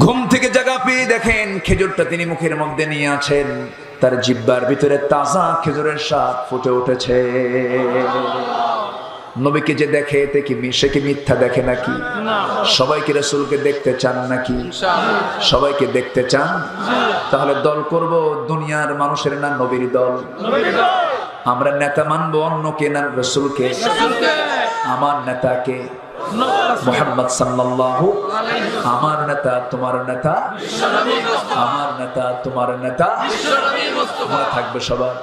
ঘুম থেকে জাগা পেয়ে দেখেন খেজুরটা তিনি মুখের মধ্যে নিয়ে আছেন। তার জিহ্বার ভিতরে তাজা খেজুরের স্বাদ ফুটে উঠেছে। নবীকে যে দেখে এতে কি সে কি মিথ্যা দেখে নাকি? সবাইকে রাসূলকে দেখতে চান নাকি? সবাইকে দেখতে চান? তাহলে দল করব দুনিয়ার মানুষের না নবীর দল? আমরা নেতা মানবো অন্য কে না রাসূলকে? আমার নেতাকে মুহাম্মদ সাল্লাল্লাহু আমার নেতা তোমার নেতা, আমার নেতা তোমার নেতা মনে থাকবে সবার।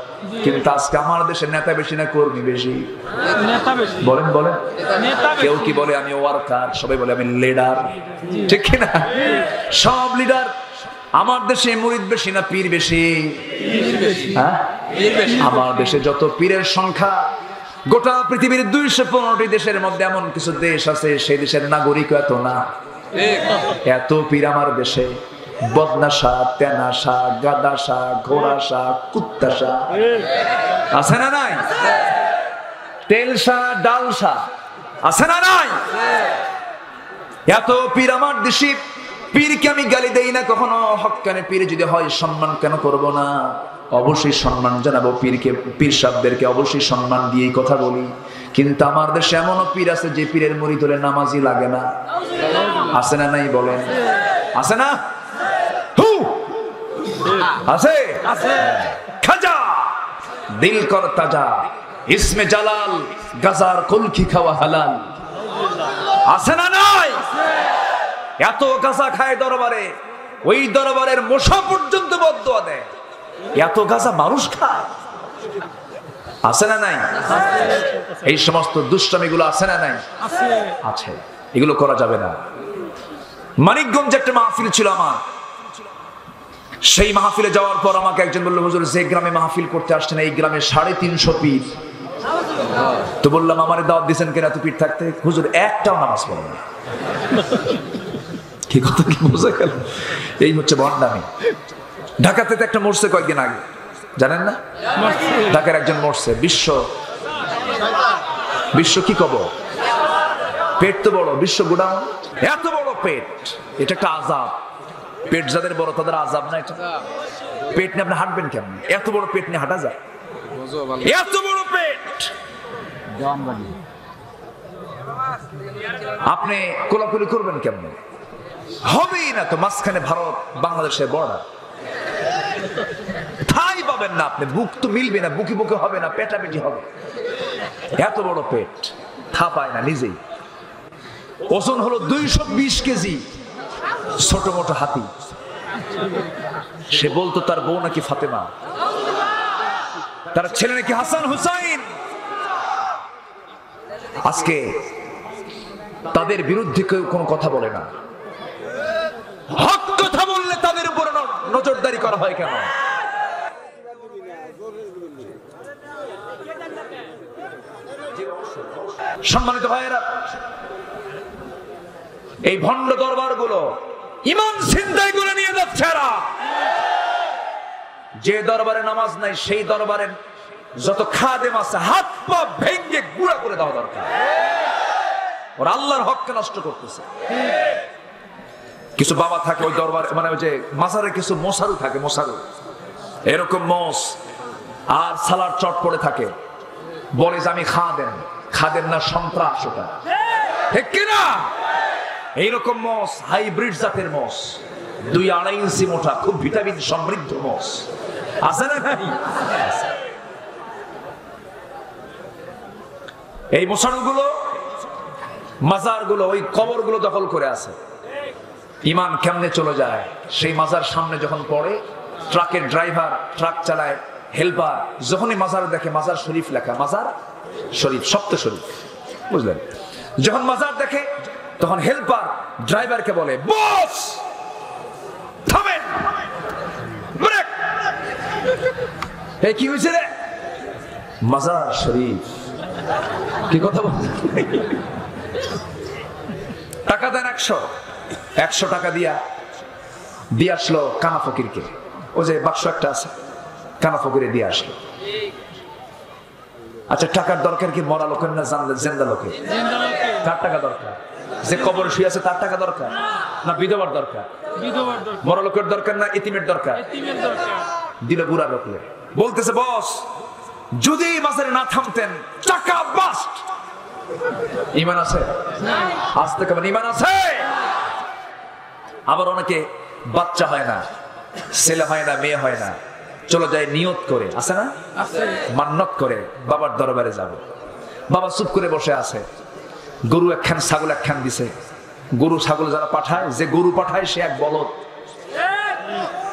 কিন্তু আজকে আমার দেশের নেতা বেশি না কর্মী বেশি? নেতা বেশি। বলেন বলেন। নেতা বেশি। কেউ কি বলে আমি ওয়ার্কার, সবাই বলে আমি লিডার, ঠিক কি না? সব লিডার। আমার দেশে মুরিদ বেশি না পীর বেশি? হ্যাঁ, আমার দেশে যত পীরের সংখ্যা, গোটা পৃথিবীর 215টি দেশের মধ্যে এমন কিছু দেশ আছে সেই দেশের নাগরিক এত না, এত পীর আমার দেশে। বদনাশা, তেনাশা, গাদাশা, ঘোড়াশা, কুত্তাশা আছে না নাই? তেলশা, ডালশা আছে না নাই? এত পীর আমার দেশে। পীরকে আমি গালি দেই না কখনো, হক্কানে পীর যদি হয় সম্মান কেন করব না? অবশ্যই সম্মান জানাবো পীরকে, পীর সাহেবদেরকে অবশ্যই সম্মান দিয়েই কথা বলি। কিন্তু আমার দেশে এমনও পীর আছে যে পীরের মুরিদ হলে নামাজই লাগে না। আছে না নাই বলেন? আছে না? আছে আছে। খাজা দিল কর তাজা, ইসমে জালাল, গাজার কলকি খাওয়া হালাল। আছে না নাই? এত গাঁজা খায় দরবারে, ওই দরবারের মশা পর্যন্ত বদদুয়া দেয়। এত গাঁজা মানুষ খায়, আছে না নাই? এই সমস্ত দুষ্টামিগুলো আছে না নাই? আছে। এগুলো করা যাবে না। মানিকগঞ্জে একটা মাহফিল ছিল আমার, সেই মাহফিলে যাওয়ার পর আমাকে একজন বলল, হুজুর যে গ্রামে মাহফিল করতে আসছেন এই গ্রামে 350 পীর। তো বললাম আমারে দাওয়াত দিয়েছেন কেন এত পীর থাকতে? হুজুর একটাও নামাজ পড়ে না। কি কথা কি বোঝা গেল? এই হচ্ছে ভণ্ডামি। ঢাকাতে তো একটা মরছে কয়েকদিন আগে, জানেন না? ঢাকার একজন মরছে। বিশ্ব কি কব, পেট তো বড়, বিশ্ব গোডাউন, এত বড় পেট। এটা একটা আযাব। পেট যাদের বড় তাদের আযাব না এটা? পেট নিয়ে আপনি হাঁটবেন কেমন? এত বড় পেট নিয়ে হাঁটা যায়? এত বড় পেট আপনি কোলাকুলি করবেন কেমন? হবেই না তো। মাঝখানে ভারত বাংলাদেশের বর্ডার, ঠাই পাবেন না আপনি। বুক তো মিলবে না, বুকে বুকে হবে না, পেটাপেটি হবে। এত বড় পেট, থা পায় না নিজেই। ওজন হলো 220 কেজি, ছোট মোটো হাতি। সে বলতো তার বউ নাকি ফাতেমা, তার ছেলে নাকি হাসান হুসাইন। আজকে তাদের বিরুদ্ধে কেউ কোনো কথা বলে না। হক কথা বললে তাদের উপর নজরদারি করা হয় কেন? সম্মানিত ভাইয়েরা, এই ভণ্ড দরবার গুলো ইমান ছিনতাই করে নিয়ে যাচ্ছে এরা। যে দরবারে নামাজ নাই সেই দরবারে যত খাদেম আছে হাত পা ভেঙে গুঁড়া করে দেওয়া দরকার। ওরা আল্লাহর হককে নষ্ট করতেছে। কিছু বাবা থাকে ওই দরবারে, মানে ওই যে মাজারে কিছু মশারু থাকে, মশারু এরকম মোষ আর সালার চট পড়ে থাকে, বলে যে আমি খাদেম। খাদেম না, সন্ত্রাস ওটা, ঠিক কিনা? এইরকম মোষ, হাইব্রিড জাতের মোষ, 2-2.5 ইঞ্চি মোটা, খুব ভিটামিন সমৃদ্ধ মোষ আছে না নাই? এই মশারুগুলো, মাজারগুলো, ওই কবরগুলো দখল করে আছে। ইমান কেমনে চলে যায়? সেই মাজার সামনে যখন পড়ে, ট্রাকের ড্রাইভার ট্রাক চালায়, হেল্পার যখনই মাজার দেখে, মাজার শরীফ লেখা, মাজার শরীফ, সপ্ত শরীফ, বুঝলেন? যখন মাজার দেখে তখন হেল্পার ড্রাইভারকে বলে, বস থামেন, ব্রেক। এই কি হয়েছে রে? মাজার শরীফ। কি কথা বল? টাকা দেন 100 টাকা দিয়ে আসলো কানা ফকিরকে। ও যে বাক্স একটা আছে, কানা ফকিরে দিয়ে আসলো। আচ্ছা, টাকার দরকার কি মরা লোকের না জিন্দা লোকের? কার টাকা দরকার? যে কবরে শুয়ে আছে তার টাকা দরকার না বিধবার দরকার? মরা লোকের দরকার না এতিমের দরকার? দিলে বুড়া লোকের। বলতেছে, বস যদি মাঝে না থামতেন টাকা বাস্ট। ইমান আছে? আসতে কেমন ইমান আছে? আবার অনেকে বাচ্চা হয় না, ছেলে হয় না, মেয়ে হয় না, চলে যায় নিয়ত করে, আছে না? মান্নত করে বাবার দরবারে যাব। বাবা চুপ করে বসে আছে, গরু একখান ছাগল একখান দিছে। গরু ছাগল যারা পাঠায়, যে গরু পাঠায় সে এক বলদ,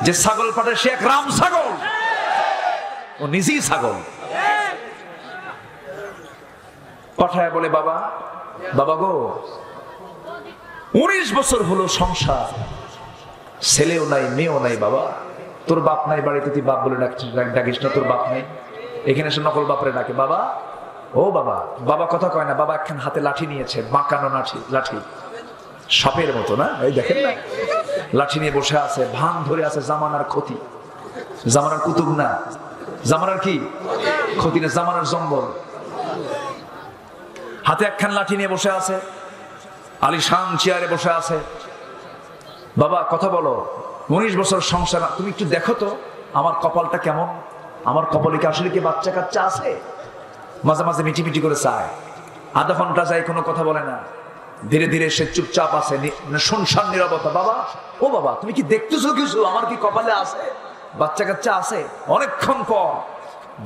যে ছাগল পাঠায় সে এক রাম ছাগল, ও নিজেই ছাগল। পাঠায় বলে, বাবা বাবা গো, 19 বছর হলো সংসার, ছেলেও নাই মেয়েও নাই, বাবা তোর বাপ নাই বাড়িতে, তুই বাপ বলে ডাকিস না, তোর বাপ নেই। এখানে সে নকল বাপরে ডাকে, বাবা ও বাবা। বাবা কথা কয় না, বাবা একখান হাতে লাঠি নিয়েছে, বাঁকানো লাঠি, সাপের মতো না, এই দেখেন না, লাঠি নিয়ে বসে আছে, ভান ধরে আছে। জামানার ক্ষতি, জামানার কুতুব না, জামানার কি ক্ষতি না, জামানার জঙ্গল। হাতে একখান লাঠি নিয়ে বসে আছে, আলিশান চেয়ারে বসে আছে। বাবা কথা বলো, 19 বছর সংসার, তুমি একটু দেখো তো আমার কপালটা কেমন, আমার কপালে কি আসলে কি বাচ্চা কাচ্চা আছে? মাঝে মাঝে মিটিমিটি করে চায়, আধা ঘন্টা যায়, কোনো কথা বলে না। ধীরে ধীরে সে চুপচাপ আছে, শুনশান নীরবতা। বাবা ও বাবা, তুমি কি দেখতেছো কিছু, আমার কি কপালে আছে বাচ্চা কাচ্চা আছে? অনেকক্ষণ পর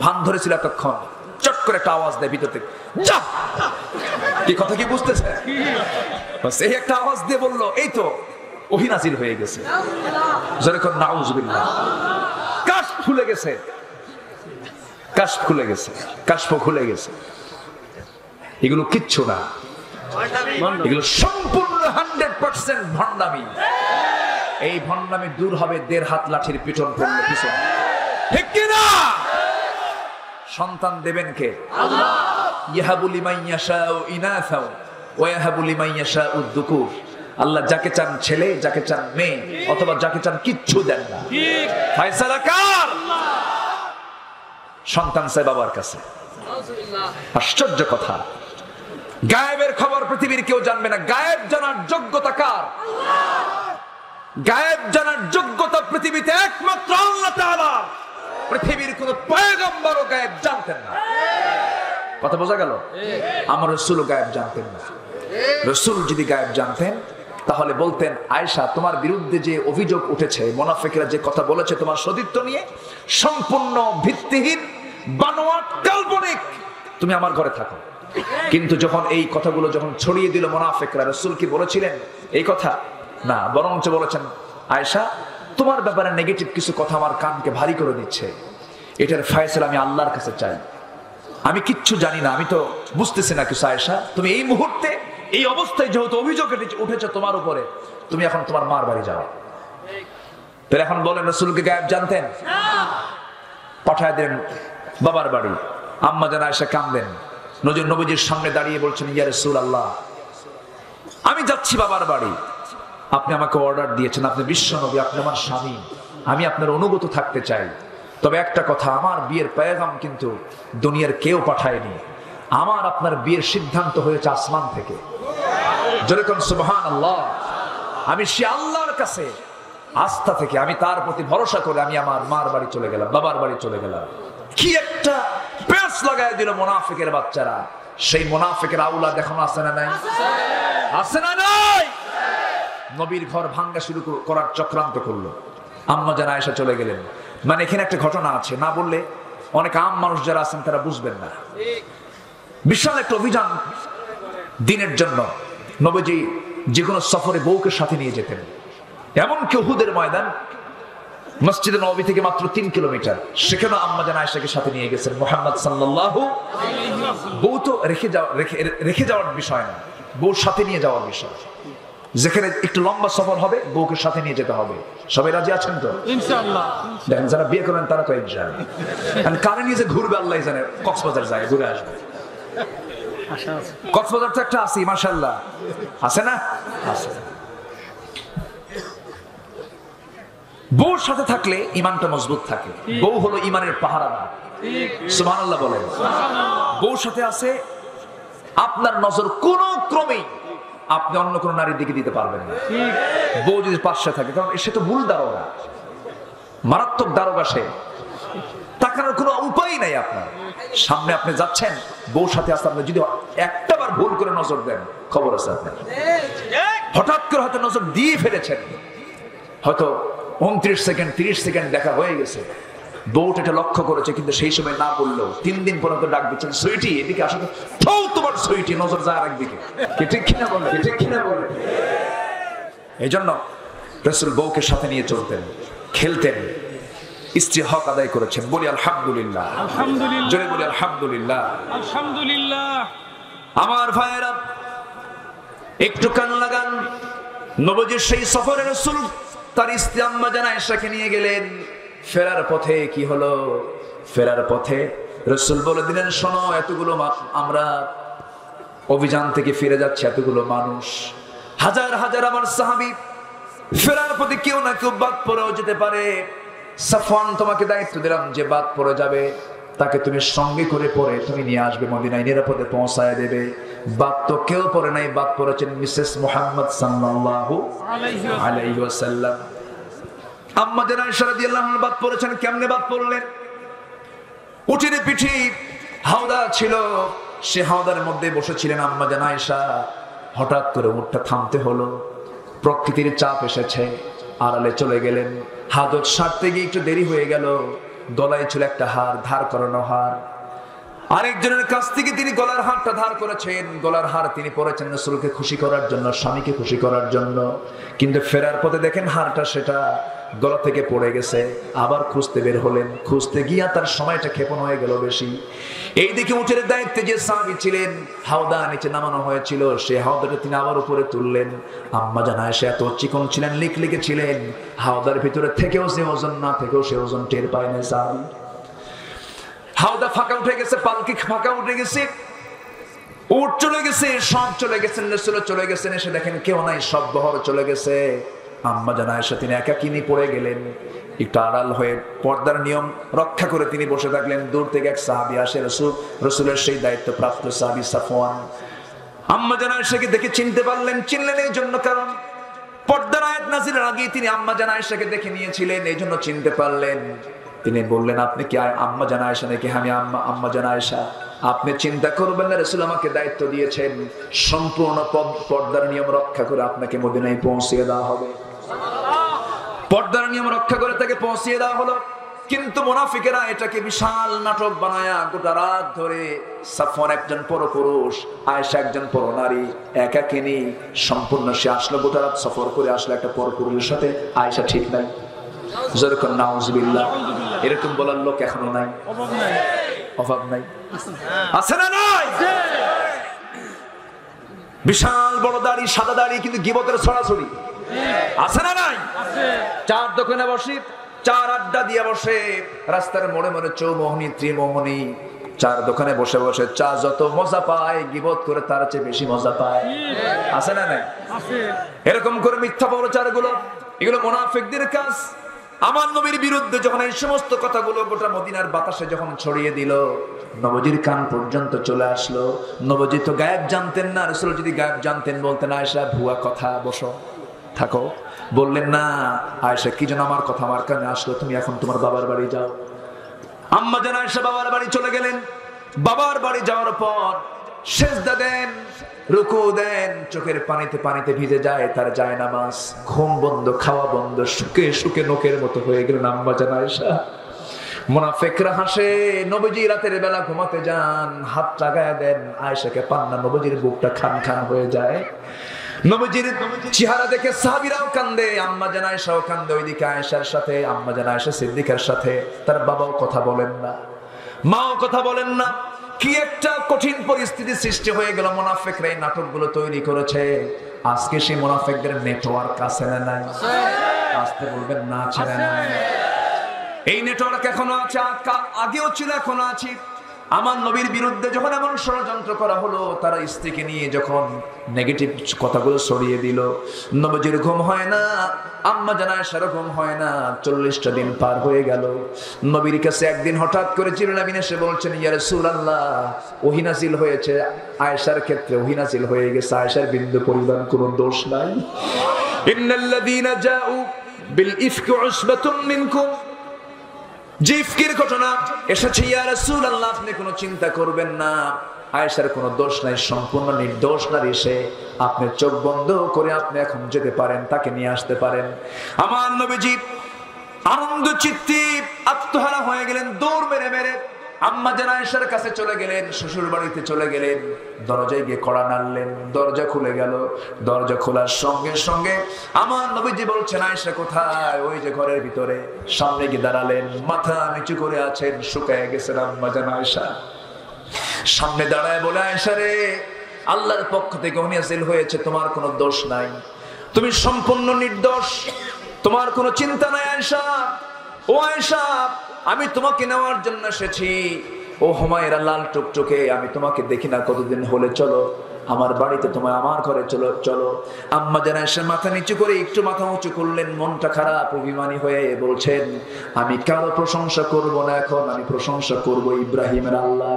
ভান ধরেছিল, এতক্ষণ চট করে একটা আওয়াজ দেয় ভিতর থেকে, যা। কি কথা কি বুঝতেছে? এই একটা আওয়াজ দিয়ে বললো, এই তো ওহী নাযিল হয়ে গেছে। যেরকম নাউযুবিল্লাহ, কাশফ খুলে গেছে, কাশফ খুলে গেছে, কাশফ খুলে গেছে। এগুলো কিচ্ছু না, এগুলো সম্পূর্ণ 100% ভণ্ডামি। এই ভণ্ডামি দূর হবে 1.5 হাত লাঠির পিছন পড়লে পিছন, ঠিক কি না? সন্তান দেবেন কে? আল্লাহ। ইয়াহাবু লিমান ইয়াশাউ ইনাসা ওয়া ইয়াহাবু লিমান ইয়াশাউ যুকুর। আল্লাহ যাকে চান ছেলে, যাকে চান মেয়ে, অথবা যাকে চান কিচ্ছু দেন না। ঠিক ফয়সালা কার? আল্লাহ। সন্তান চাই বাবার কাছে। আশ্চর্য কথা, গায়েবের খবর পৃথিবীর কেউ জানবে না। গায়েব জানার যোগ্যতা কার? গায়েব জানার যোগ্যতা পৃথিবীতে একমাত্র আল্লাহ তাআলা। পৃথিবীর কোন পয়গম্বরও গায়েব জানতেন না। কথা বোঝা গেল? আমার রাসূলও গায়েব জানতেন না। রাসূল যদি গায়েব জানতেন তাহলে বলতেন, আয়েশা তোমার বিরুদ্ধে যে অভিযোগ উঠেছে, মুনাফিকরা যে কথা বলেছে তোমার সতীত্ব নিয়ে, সম্পূর্ণ ভিত্তিহীন, বানোয়াট, কাল্পনিক, তুমি আমার ঘরে থাকো। কিন্তু যখন এই কথাগুলো যখন ছড়িয়ে দিল মুনাফিকরা, রাসূল কি বলেছিলেন এই কথা? না, বরঞ্চ বলেছেন, আয়েশা তোমার ব্যাপারে নেগেটিভ কিছু কথা আমার কানকে ভারী করে দিচ্ছে, এটার ফয়সালা আমি আল্লাহর কাছে চাই। আমি কিচ্ছু জানি না, আমি তো বুঝতেছি না কিছু। আয়েশা তুমি এই মুহূর্তে এই অবস্থায় যেহেতু অভিযোগ উঠেছে তোমার উপরে, তুমি এখন তোমার মার বাড়ি যাও। তাহলে এখন বলেন, রাসূলকে গায়েব জানতেন? পাঠায় দিলেন বাবার বাড়ি। আম্মা জান আয়েশা কাঁদলেন, নবীজির সামনে দাঁড়িয়ে বলছেন, ইয়া রাসূলুল্লাহ, আমি যাচ্ছি বাবার বাড়ি, আপনি আমাকে অর্ডার দিয়েছেন, আপনি বিশ্ব নবী, আপনি আমার স্বামী, আমি আপনার অনুগত থাকতে চাই। তবে একটা কথা, আমার বিয়ের পেগাম কিন্তু দুনিয়ার কেউ পাঠায়নি, আমার আপনার বিয়ের সিদ্ধান্ত হয়েছে আসমান থেকে। যেরকম সুবহানাল্লাহ, আমি সে আল্লাহর কাছে আস্থা থেকে, আমি তার প্রতি ভরসা করে আমি আমার মার বাড়ি চলে গেলাম, বাবার বাড়ি চলে গেলাম। কি একটা পেঁচ লাগায় দিল মুনাফিকের বাচ্চারা। সেই মুনাফিকের আওলাদ এখন আছে না নাই? আছে না নাই? নবীর ঘর ভাঙ্গা শুরু করার চক্রান্ত করলো। আম্মা জান আয়েশা চলে গেলেন। মানে এখানে একটা ঘটনা আছে, না বললে অনেক আম মানুষ যারা আছেন তারা বুঝবেন না। বিশাল একটা অভিযান দিনের জন্য নবীজি যে কোনো সফরে বউকে সাথে নিয়ে যেতেন। এমনকি উহুদের ময়দান মসজিদে নববী থেকে মাত্র 3 কিলোমিটার, সেখানে আম্মা জান আয়েশাকে সাথে নিয়ে গেছেন মুহাম্মদ সাল্লাল্লাহু আলাইহি ওয়াসাল্লাম। বউ তো রেখে যাওয়ার বিষয় না, বউ সাথে নিয়ে যাওয়ার বিষয়। যেখানে একটু লম্বা সফর হবে বউকে সাথে নিয়ে যেতে হবে। সবাই রাজি আছেন তো? ইনশাআল্লাহ। দেখেন যারা বিয়ে করেন তারা তো ইনশাআল্লাহ। আর কারে নিয়ে যে ঘুরবে আল্লাহ জানে, কক্সবাজার যায় ঘুরে আসবে। কক্সবাজার তো একটা আছে মাশাআল্লাহ, আছে না? আছে। বউর সাথে থাকলে ইমানটা মজবুত থাকে। বউ হলো ইমানের পাহারাদার। সুবহানাল্লাহ বলেন। বউর সাথে আছে, আপনার নজর কোন ক্রমেই আপনি অন্য কোন নারীর দিকে দিতে পারবেন না। বউ যদি পাশে থাকে, কারণ সে তো ভুল দারোগা, মারাত্মক দারোগা, সে তাকানোর কোনো উপায় নাই। আপনার সামনে আপনি যাচ্ছেন, বউ সাথে আসতে, আপনি যদি একটাবার ভুল করে নজর দেন, খবর আছে আপনার। হঠাৎ করে হয়তো নজর দিয়ে ফেলেছেন, হয়তো 29 সেকেন্ড 30 সেকেন্ড দেখা হয়ে গেছে, বউট এটা লক্ষ্য করেছে, কিন্তু সেই সময় না বললো। 3 দিন পর্যন্ত ডাক দিচ্ছেন, সুইটি এদিকে আসো। তোমার সুইটি নজর যায় একদিকে। ঠিক কিনা বলে? ঠিক কিনা বলে? এই জন্য রাসূল বউকে সাথে নিয়ে চলতেন, খেলতেন, স্ত্রী হক আদায় করেছেন। বলি আলহামদুলিল্লাহ। আলহামদুলিল্লাহ। জোরে বলি আলহামদুলিল্লাহ। আলহামদুলিল্লাহ। আমার ভাইয়েরা, একটু কান লাগান। নবীজির সেই সফরে রাসূল তার স্ত্রী আম্মা জান আয়েশাকে নিয়ে গেলেন। ফেরার পথে কি হলো? ফেরার পথে রাসূল বলে দিলেন, শোনো, এতগুলো আমরা অভিযান থেকে ফিরে যাচ্ছে, এতগুলো মানুষ, হাজার হাজার আমার সাহাবী, ফেরার পথে কেউ না কেউ বাদ পড়েও যেতে পারে। সাফওয়ান, তোমাকে দায়িত্ব দিলাম, যে বাদ পড়ে যাবে তাকে তুমি সঙ্গে করে পরে তুমি নিয়ে আসবে, মদিনায় নিরাপদে পৌঁছায় দেবে। বাদ তো কেউ পড়ে নাই, বাদ পড়েছেন মিসেস মুহাম্মদ সাল্লাল্লাহু আলাইহি ওয়াসাল্লাম। আম্মা জান আয়েশা রাদিয়াল্লাহু আনহা বাদ পড়েছেন। কেমনে বাদ পড়লেন? উটের পিঠে হাওদা ছিল, সে হাওদার মধ্যে বসেছিলেন আম্মা জান আয়েশা। হঠাৎ করে উটটা থামতে হলো, প্রকৃতির চাপ এসেছে, আড়ালে চলে গেলেন। হাজত সারতে গিয়ে একটু দেরি হয়ে গেল। গলায় ছিল একটা হার, ধার করানো হার। আরেকজনের কাছ থেকে তিনি গলার হারটা ধার করেছেন। গলার হার তিনি পরেছেন রাসূলকে খুশি করার জন্য, স্বামীকে খুশি করার জন্য। কিন্তু ফেরার পথে দেখেন হারটা সেটা গলা থেকে পড়ে গেছে। আবার খুঁজতে বের হলেন, খুঁজতে গিয়া তার সময়টা ক্ষেপণ হয়ে গেল বেশি। এইদিকে উটের দায়িত্বে যে সাহাবী ছিলেন, হাওদা নিচে নামানো হয়েছিল, সে হাওদাটা তিনি আবার উপরে তুললেন। আম্মা জান আয়েশা এত চিকন ছিলেন, লিকলিকে ছিলেন, হাওদার ভিতরে থেকেও সে ওজন, না থেকেও সে ওজন টের পায় না সাহাবী। হাওদা ফাঁকা উঠে গেছে, পালকি ফাঁকা উঠে গেছে, উট চলে গেছে, সব চলে গেছেন, রাসূল চলে গেছেন। এসে দেখেন কেউ নাই, সব বহর চলে গেছে। আম্মা জান আয়েশা তিনি একাকিনী পড়ে গেলেন। একটু আড়াল হয়ে পর্দার নিয়ম রক্ষা করে তিনি বসে থাকলেন। দূর থেকে এক সাহাবী আসে, রাসূলের সেই দায়িত্বপ্রাপ্ত সাহাবী সাফওয়ান। আম্মা জান আয়েশাকে দেখে চিনতে পারলেন। চিনলেন এই জন্য কারণ পর্দার আয়াত নাযিলের আগে তিনি আম্মা জান আয়েশাকে দেখে নিয়েছিলেন, এই জন্য চিনতে পারলেন। তিনি বললেন, আপনি কি আম্মা জান আয়েশা নাকি? আমি আম্মা জান আয়েশা। আপনি চিন্তা করবেন না, রাসূল আমাকে দায়িত্ব দিয়েছেন সম্পূর্ণ পর্দার নিয়ম রক্ষা করে আপনাকে মদিনায় পৌঁছিয়ে দেওয়া হবে। পর্দার নিয়ম রক্ষা করে তাকে পৌঁছিয়ে দেওয়া হলো। কিন্তু মুনাফিকেরা এটাকে বিশাল নাটক বানায়া গোটা রাত ধরে, সাফওয়ান একজন পরপুরুষ, আয়েশা একজন পরনারী, একাকিনী, সম্পূর্ণ সে আসলো, গোটা রাত সফর করে আসলো একটা পরপুরুষের সাথে। আয়েশা ঠিক নাই। যেরকম নাউজুবিল্লাহ, এরকম বলার লোক এখনো নাই, অভাব নাই, আছে না নাই? বিশাল বড় দাড়ি, সাদা দাড়ি, কিন্তু গীবতের ছড়াছড়ি আছে না নাই? চার দোকানে বসে, চার আড্ডা দিয়ে বসে, রাস্তার মোড়ে মোড়ে চৌমোহনী, ত্রিমোহনী, চার দোকানে বসে বসে চা যত মজা পায়, গীবত করে তার চেয়ে বেশি মজা পায়। আছে না নাই? এরকম করে মিথ্যা প্রচার গুলো, এগুলো মুনাফিকদের কাজ। আমার নবীর বিরুদ্ধে যখন এই সমস্ত কথাগুলো গোটা মদিনার বাতাসে যখন ছড়িয়ে দিল, নবীজির কান পর্যন্ত চলে আসলো। নবীজি তো গায়েব জানতেন না। রাসূল যদি গায়েব জানতেন বলতেন, আয়েশা ভুয়া কথা, বসো থাকো। বললেন না, আয়েশা কি যেন আমার কথা আমার কানে আসলো, তুমি এখন তোমার বাবার বাড়ি যাও। আম্মা জান আয়েশা বাবার বাড়ি চলে গেলেন। বাবার বাড়ি যাওয়ার পর সেজদা দেন, রুকু দেন, চোখের পানিতে পানিতে ভিজে যায় তার জায়নামাজ। ঘুম বন্ধ, খাওয়া বন্ধ, শুকে শুকে নোকের মতো হয়ে গেলেন আম্মা জান আয়েশা। মুনাফিকরা হাসে। নবীজি রাতের বেলা ঘুমাতে যান, হাত লাগায়া দেন, আয়েশাকে পান না, নবীজির বুকটা খান খান হয়ে যায়। নবীজির চেহারা দেখে সাহাবীরাও কান্দে, আম্মা জান আয়েশাও কান্দে। ওইদিকে আয়েশার সাথে, আম্মা জান আয়েশা সিদ্দিকার সাথে তার বাবাও কথা বলেন না, মাও কথা বলেন না। কি একটা কঠিন পরিস্থিতি সৃষ্টি হয়ে গেল। মুনাফিকরা এই নাটকগুলো তৈরি করেছে। আজকে সেই মুনাফিকদের নেটওয়ার্ক আছে না নাই? আসতে বলবেন না, ছেড়ে না। এই নেটওয়ার্ক এখনো আছে, আগেও ছিল, এখনো আছে। আমার নবীর বিরুদ্ধে যখন এমন ষড়যন্ত্র করা হলো, তারা স্ত্রীকে নিয়ে যখন নেগেটিভ কথাগুলো ছড়িয়ে দিল, নবীজির ঘুম হয় না, আম্মা জান আয়েশার ঘুম হয় না। 40টা দিন পার হয়ে গেল। নবীর কাছে একদিন হঠাৎ করে জিবরিল আমিন এসে বলছেন, ইয়া রাসূলুল্লাহ, ওহী নাযিল হয়েছে, আয়েশার ক্ষেত্রে ওহী নাযিল হয়ে গেছে, আয়েশার বিন্দু পরিমাণ কোনো দোষ নাই। ইন্নাল্লাযীনা জাউ বিল ইফকি উসবাতুম মিনকুম, যে ইফকের ঘটনা এসেছে, ইয়া রাসূলুল্লাহ, আপনি কোনো চিন্তা করবেন না, আয়েশার কোনো দোষ নাই, সম্পূর্ণ নির্দোষ নারী সে। আপনি চোখ বন্ধ করে আপনি এখন যেতে পারেন, তাকে নিয়ে আসতে পারেন। আমার নবীজি আনন্দ চিত্তে আত্মহারা হয়ে গেলেন, দৌড় মেরে মেরে আম্মা জান আয়েশার কাছে চলে গেলেন, শ্বশুর বাড়িতে চলে গেলেন, দরজায় গিয়ে কড়া নাড়লেন, দরজা খুলে গেল। দরজা খোলার সঙ্গে সঙ্গে আমার নবীজি বলছেন, আয়েশা কোথায়? ওই যে ঘরের ভিতরে। সামনে গিয়ে দাঁড়ালেন, মাথা নিচু করে আছেন, শুকায় গেছেন আম্মা জান আয়েশা। সামনে দাঁড়ায় বলে, আয়েশা রে, আল্লাহর পক্ষ থেকে ওহী নাযিল হয়েছে, তোমার কোনো দোষ নাই, তুমি সম্পূর্ণ নির্দোষ, তোমার কোনো চিন্তা নাই আয়েশা। ও আয়েশা, আমি তোমাকে নেওয়ার জন্য এসেছি। ও হুমায়রা লাল টুকটুকে, আমি তোমাকে দেখি না কতদিন হলে, চলো আমার বাড়িতে, তোমার আমার ঘরে চলো চলো। আম্মা জান আয়েশা মাথা নিচু করে একটু মাথা উঁচু করলেন, মনটা খারাপ, অভিমানী হয়ে বলছেন, আমি কারো প্রশংসা করব না, এখন আমি প্রশংসা করব ইব্রাহিমের আল্লাহ।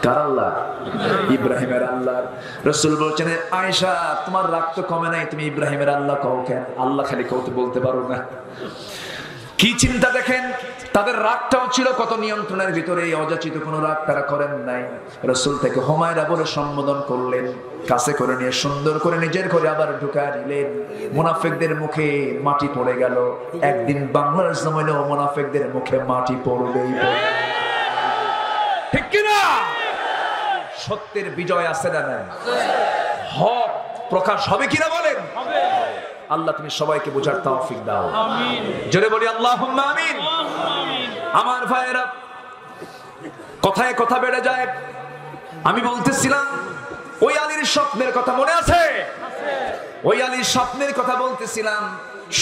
কার আল্লাহ? ইব্রাহিমের আল্লাহ। রাসূল বলছেন, আয়েশা তোমার রাগ তো কমে নাই, তুমি ইব্রাহিমের আল্লাহ কও কেন? আল্লাহ খালি কওতে বলতে পারো না? কি চিন্তা দেখেন, তাদের রাগটাও ছিল কত নিয়ন্ত্রণের ভিতরে, অযাচিত কোনো রাগ তারা করেন নাই। রাসূল থেকে হুমায়রা বলে সম্বোধন করলেন, কাছে করে নিয়ে সুন্দর করে নিজের ঘরে আবার ঢুকায় দিলেন। মুনাফিকদের মুখে মাটি পড়ে গেল। একদিন বাংলার জমিনেও মুনাফিকদের মুখে মাটি পড়বেই। ঠিক কিনা? সত্যের বিজয় আছে না নাই? হক প্রকাশ হবে কিনা বলেন? আল্লাহ তুমি সবাইকে বোঝার তৌফিক দাও, আমিন। জোরে বলি আল্লাহুম্মা আমিন। আমার ভাইয়েরা, কথায় কথা বেড়ে যায়। আমি বলতেছিলাম ওই আলীর স্বপ্নের কথা মনে আছে? ওই আলীর স্বপ্নের কথা বলতেছিলাম।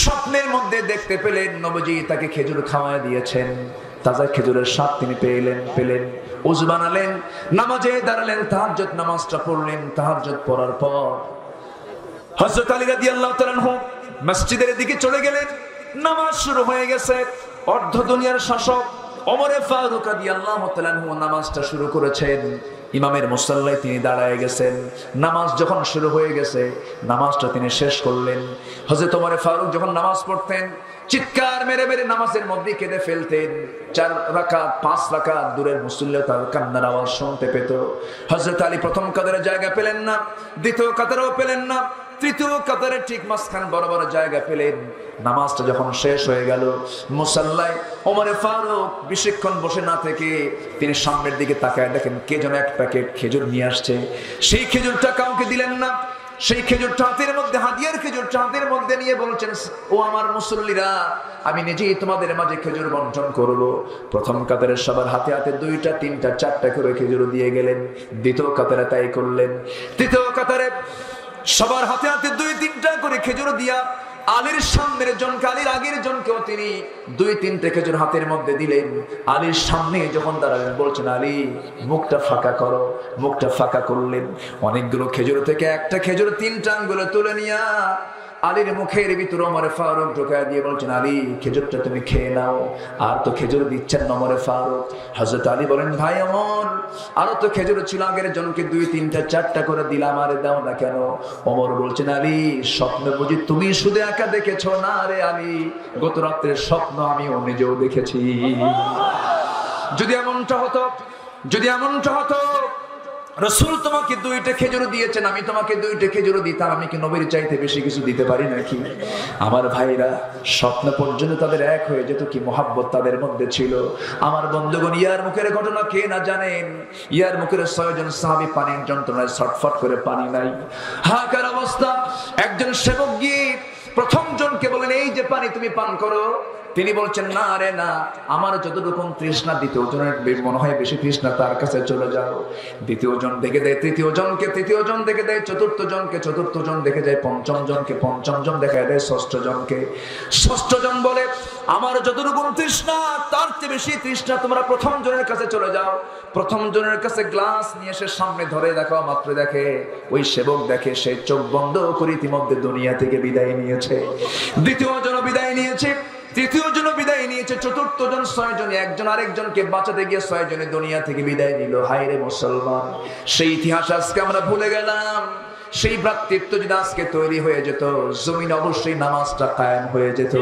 স্বপ্নের মধ্যে দেখতে পেলেন নবীজি তাকে খেজুর খাওয়ায় দিয়েছেন, তাজা খেজুরের স্বাদ তিনি পেলেন। ওযু বানালেন, নামাজে দাঁড়ালেন, তাহাজ্জুদ নামাজটা পড়লেন। তাহাজ্জুদ পড়ার পর হযরত আলী রাদিয়াল্লাহু তাআলা আনহু মসজিদের দিকে চলে গেলেন। নামাজ শুরু হয়ে গেছে। অর্ধ দুনিয়ার শাসক ওমরে ফারুক রাদিয়াল্লাহু তাআলা আনহু নামাজটা শুরু করেছেন। ইমামের মুসাল্লায় তিনি দাঁড়ায় গেছেন। নামাজ যখন শুরু হয়ে গেছে, নামাজটা তিনি শেষ করলেন। হযরত ওমরে ফারুক যখন নামাজ পড়তেন, চিৎকার মেরে মেরে নামাজের মধ্যে কেঁদে ফেলতেন। 4 রাকাত 5 রাকাত দূরের মুসল্লি তার কান্নার আওয়াজ শুনতে পেত। হযরত আলী প্রথম কাতারে জায়গা পেলেন না, দ্বিতীয় কাতারেও পেলেন না, তৃতীয় কাতারে ঠিক মাঝখান বরাবর জায়গা পেলেন। নামাজটা যখন শেষ হয়ে গেল, মুসাল্লায় ওমরে ফারুক বেশিক্ষণ বসে না থেকে তিনি সামনের দিকে তাকায় দেখেন কে যেন এক প্যাকেট খেজুর নিয়ে আসছে। সেই খেজুরটা কাউকে দিলেন না। সেই খেজুরটা হাতের মধ্যে, হাদিয়ার খেজুরটা হাতের মধ্যে নিয়ে বলছেন, ও আমার মুসল্লিরা, আমি নিজেই তোমাদের মাঝে খেজুর বন্টন করব। প্রথম কাতারের সবার হাতে হাতে 2টা 3টা 4টা করে খেজুর দিয়ে গেলেন। দ্বিতীয় কাতারে তাই করলেন। তৃতীয় কাতারে সবার হাতে হাতে 2-3টা করে খেজুর দিয়া আলীর সামনের জনকে, আলীর আগের জনকেও তিনি 2-3টে খেজুর হাতের মধ্যে দিলেন। আলীর সামনে যখন দাঁড়ালেন বলছেন, আলী মুখটা ফাঁকা করো। মুখটা ফাঁকা করলেন। অনেকগুলো খেজুর থেকে একটা খেজুর 3টা আঙ্গুলে তুলে নিয়া আলীর মুখের ভিতরে ওমরে ফারুক ঢোকায় দিয়ে বলছেন, আলী খেজুরটা তুমি খেয়ে নাও। আর তো খেজুর দিচ্ছেন না ওমরে ফারুক। হযরত আলী বলেন, ভাই ওমর, আরো তো খেজুর ছিল, আগের জনকে 2-3টা 4টা করে দিলাম, আরে দাও না কেন? ওমর বলছেন, আলী স্বপ্ন বুঝি তুমি শুধু একা দেখেছো? না রে আলী, গত রাত্রের স্বপ্ন আমিও নিজেও দেখেছি। যদি এমনটা হতো রাসূল তোমাকে 2টা খেজুর দিয়েছেন, আমি তোমাকে 2টা খেজুর দিতাম, আমি কি নবীর চাইতে বেশি কিছু দিতে পারি নাকি? আমার ভাইরা, স্বপ্ন পর্যন্ত তাদের এক হয়ে যেত, কি মহাব্বত তাদের মধ্যে ছিল। আমার বন্ধুগণ, ইয়ার মুখের ঘটনা কে না জানেন? ইয়ার মুখের 6 জন সাহাবী পানির যন্ত্রণায় ছটফট করে পানি নাই, হাহাকার অবস্থা। একজন সেবক গিয়ে প্রথম জনকে বলেন, এই যে পানি তুমি পান করো। তিনি বলছেন, না রে না, আমার যতটুকু তৃষ্ণা, দ্বিতীয় জনের মনে হয় বেশি তৃষ্ণা, তার কাছে চলে যাও। দ্বিতীয় জন দেখে দেয় তৃতীয় জনকে, তৃতীয় জন দেখে দেয় চতুর্থ জনকে, চতুর্থ জন দেখে যায় পঞ্চম জনকে, পঞ্চম জন দেখা দেয় ষষ্ঠ জনকে। ষষ্ঠ জন বলে, আমার যতটুকু তৃষ্ণা তার চেয়ে বেশি তৃষ্ণা, তোমরা প্রথম জনের কাছে চলে যাও। প্রথম জনের কাছে গ্লাস নিয়ে এসে সামনে ধরে দেখো, মাত্র দেখে ওই সেবক দেখে সে চোখ বন্ধ করে ইতিমধ্যে দুনিয়া থেকে বিদায় নিয়েছে। দ্বিতীয় জন বিদায় নিয়েছে, তৃতীয় জন বিদায় নিয়েছে, চতুর্থ জন 6 জন, একজন আরেকজনকে বাঁচাতে গিয়ে 6 জনে দুনিয়া থেকে বিদায় নিল। হায় রে মুসলমান, সেই ইতিহাস আজকে আমরা ভুলে গেলাম। সেই ভ্রাতৃত্ব যদি আজকে তৈরি হয়ে যেত, জমিন অবশ্যই নামাজটা কায়েম হয়ে যেত।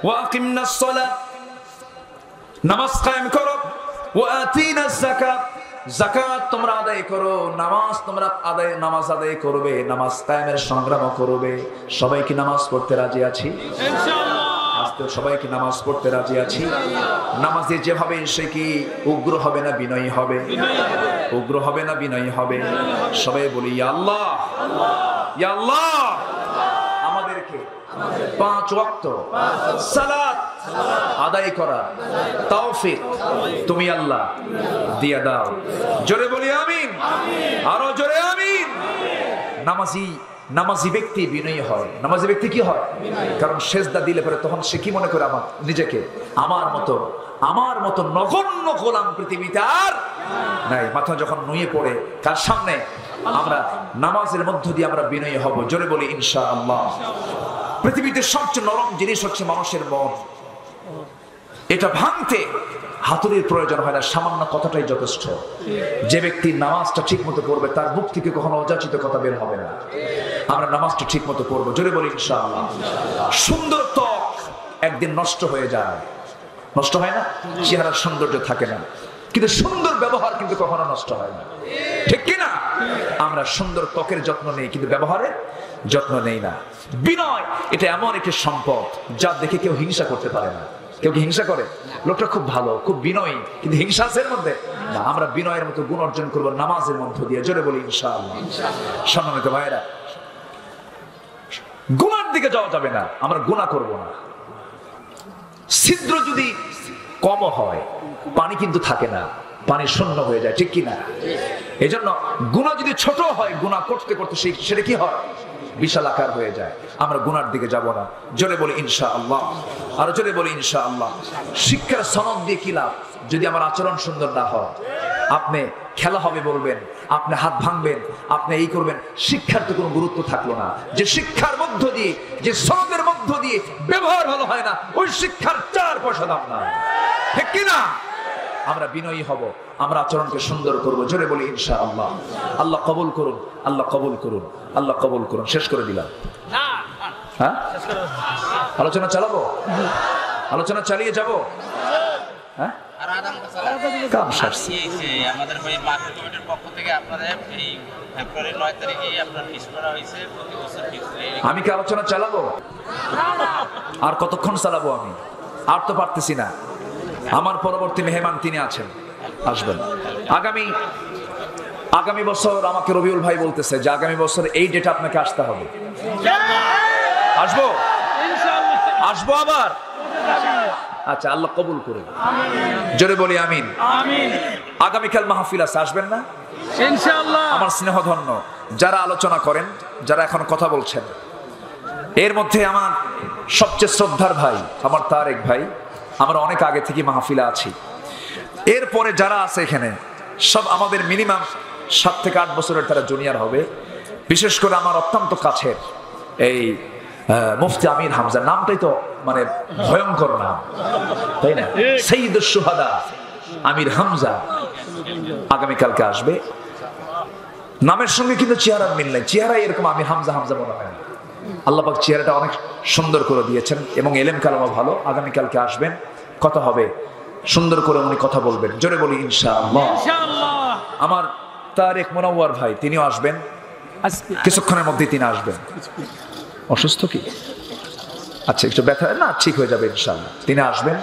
ওয়াকিমনাস সালাত, নামাজ কায়েম করো। ওয়াতিনাস যাকাত, যাকাত তোমরা আদায় করো, নামাজ আদায় করবে, নামাজ কায়েমের সংগ্রাম করবে। সবাই কি নামাজ পড়তে রাজি আছি? ইনশাআল্লাহ। আজকে সবাই কি নামাজ পড়তে রাজি আছি? নামাজে যেভাবে সে কি উগ্র হবে না বিনয়ী হবে? উগ্র হবে না বিনয়ী হবে? সবাই বলি ইয়া আল্লাহ, ইয়া আল্লাহ, আমাদেরকে 5 ওয়াক্ত সালাত আদায় করা তৌফিক তুমি আল্লাহ দিয়ে দাও। জোরে বলি আমিন, আরো জোরে আমিন। নামাজি ব্যক্তি বিনয়ী হয়। নামাজি ব্যক্তি কি হয়? কারণ সেজদা দিলে পরে তখন সে কি মনে করে? আমার নিজেকে আমার মতো নগণ্য গোলাম পৃথিবীতে আর নাই। মাথা যখন নুয়ে পড়ে কার সামনে, আমরা নামাজের মধ্য দিয়ে আমরা বিনয়ী হব। জোরে বলি ইনশাআল্লাহ। পৃথিবীতে সবচেয়ে নরম জিনিস হচ্ছে মানুষের মন। এটা ভাঙতে হাতুড়ির প্রয়োজন হয় না, সামান্য কথাটাই যথেষ্ট। যে ব্যক্তি নামাজটা ঠিক মতো পড়বে তার মুখ থেকে কখনো অযাচিত কথা বের হবে না। আমরা নামাজটা ঠিক মতো পড়বো। জোরে বলি ইনশাআল্লাহ। সুন্দর ত্বক একদিন নষ্ট হয়ে যায়, নষ্ট হয় না? চেহারার সৌন্দর্য থাকে না, কিন্তু সুন্দর ব্যবহার কিন্তু কখনো নষ্ট হয় না, ঠিক কিনা? আমরা সুন্দর ত্বকের যত্ন নেই কিন্তু ব্যবহারের যত্ন নেই না। বিনয় এটা এমন একটি সম্পদ যা দেখে কেউ হিংসা করতে পারে না। কেউ কি হিংসা করে? লোকটা খুব ভালো, খুব বিনয়ী, কিন্তু হিংসা আছে এর মধ্যে না। আমরা বিনয়ের মতো গুণ অর্জন করবো নামাজের মধ্য দিয়ে। জোরে বলি ইনশাআল্লাহ। সম্মানিত ভাইরা, গুনার দিকে যাওয়া যাবে না, আমরা গুনাহ করব না। ছিদ্র যদি কম হয় পানি কিন্তু থাকে না, পানি শূন্য হয়ে যায়, ঠিক কিনা? এই জন্য গুনাহ যদি ছোট হয়, গুনাহ করতে করতে সেটা কি হয়? বিশাল আকার হয়ে যায়। আমরা গুনার দিকে যাব না। জোরে বলি ইনশাআল্লাহ, আর জোরে বলি ইনশাআল্লাহ। শিক্ষার সনদ দিয়ে কি লাভ যদি আমার আচরণ সুন্দর না হয়? আপনি খেলা হবে বলবেন, আপনি হাত ভাঙবেন, আপনি এই করবেন, শিক্ষার তো কোনো গুরুত্ব থাকলো না। যে শিক্ষার মধ্য দিয়ে, যে সনদের মধ্য দিয়ে ব্যবহার ভালো হয় না, ওই শিক্ষার 4 পয়সা দাম না, ঠিক কিনা? আমরা বিনয়ী হব, আমরা আচরণকে সুন্দর করব। জোরে বলি ইনশাআল্লাহ। আল্লাহ কবুল করুন, আল্লাহ কবুল করুন, আল্লাহ কবুল করুন। শেষ করে দিলাম। হ্যাঁ, আলোচনা চালাবো, আলোচনা চালিয়ে যাব। হ্যাঁ, কাম সারছি। আমাদের মার্কেট কমিটির পক্ষ থেকে আপনাদের এই ফেব্রুয়ারি 9 তারিখে আপনার ফিক্স করা হয়েছে, প্রতি বছর ফিক্স। আমি কি আলোচনা চালাবো? আর কতক্ষণ চালাবো? আমি আর তো পারতেছি না। আমার পরবর্তী মেহমান তিনি আছেন, আসবেন আগামী বছর। আমাকে রবিউল ভাই বলতেছে যে আগামী বছর এই ডেটে আপনাকে আসতে হবে। আসবো, আসবো আবার। আচ্ছা, আল্লাহ কবুল করুন। জোরে বলি আমিন। আগামীকাল মাহফিল আছে, আসবেন না? ইনশাআল্লাহ। আমার স্নেহধন্য যারা আলোচনা করেন, যারা এখন কথা বলছেন, এর মধ্যে আমার সবচেয়ে শ্রদ্ধার ভাই আমার তারেক ভাই, আমরা অনেক আগে থেকে মাহফিলে আছি। এরপরে যারা আছে এখানে সব আমাদের মিনিমাম 7 থেকে 8 বছরের তারা জুনিয়র হবে। বিশেষ করে আমার অত্যন্ত কাছের এই মুফতি আমির হামজা, নামটাই তো মানে ভয়ঙ্কর নাম, তাই না? সৈয়দুশ শুহাদা আমির হামজা আগামীকালকে আসবে। নামের সঙ্গে কিন্তু চেহারার মিল নেই, চেহারাই এরকম আমির হামজা হামজা মনে হয় না। আল্লাহ পাক চেহারাটা অনেক সুন্দর করে দিয়েছেন এবং এলেম কালামও ভালো। আগামীকালকে আসবেন, কথা হবে, সুন্দর করে উনি কথা বলবেন। জোরে বলি ইনশাআল্লাহ। আমার তারেক মুনাওয়ার ভাই তিনিও আসবেন, কিছুক্ষণের মধ্যেই তিনি আসবেন। অসুস্থ কি? আচ্ছা, একটু ব্যথা না, ঠিক হয়ে যাবে ইনশাআল্লাহ। তিনি আসবেন।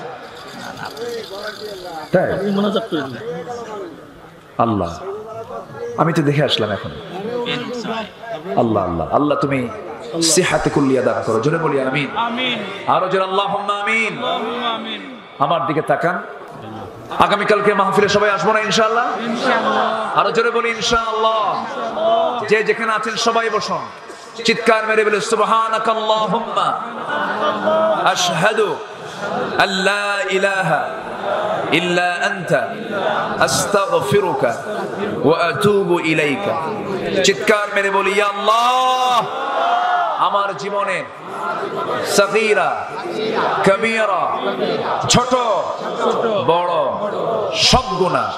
তাই আল্লাহ, আমি তো দেখে আসলাম এখন। আল্লাহ আল্লাহ আল্লাহ, তুমি সিহাতে কুল্লিয়া দান করো। জোরে বলি আমিন। আরো জোরে আল্লাহুম্মা আমিন। আমার দিকে তাকান। আগামীকালকে মাহফিলে সবাই আসবো না ইনশাআল্লাহ? আরো জোরে বলি ইনশাআল্লাহ। যে যেখানে আছেন সবাই বসুন, চিৎকার মেরে বলে সুবহানাকাল্লাহুম্মা আশহাদু আল্লা ইলাহা ইল্লা আনতা আস্তাগফিরুকা ওয়া আতুবু ইলাইকা। চিৎকার মেরে বলি ইয়া আল্লাহ, আমার জীবনে সগীরা কবীরা, ছোট বড় সব গুনাহ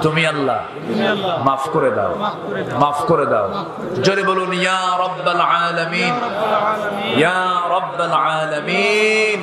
তুমি আল্লাহ মাফ করে দাও, মাফ করে দাও। জোরে বলুন ইয়া রাব্বাল আলামিন, ইয়া রাব্বাল আলামিন।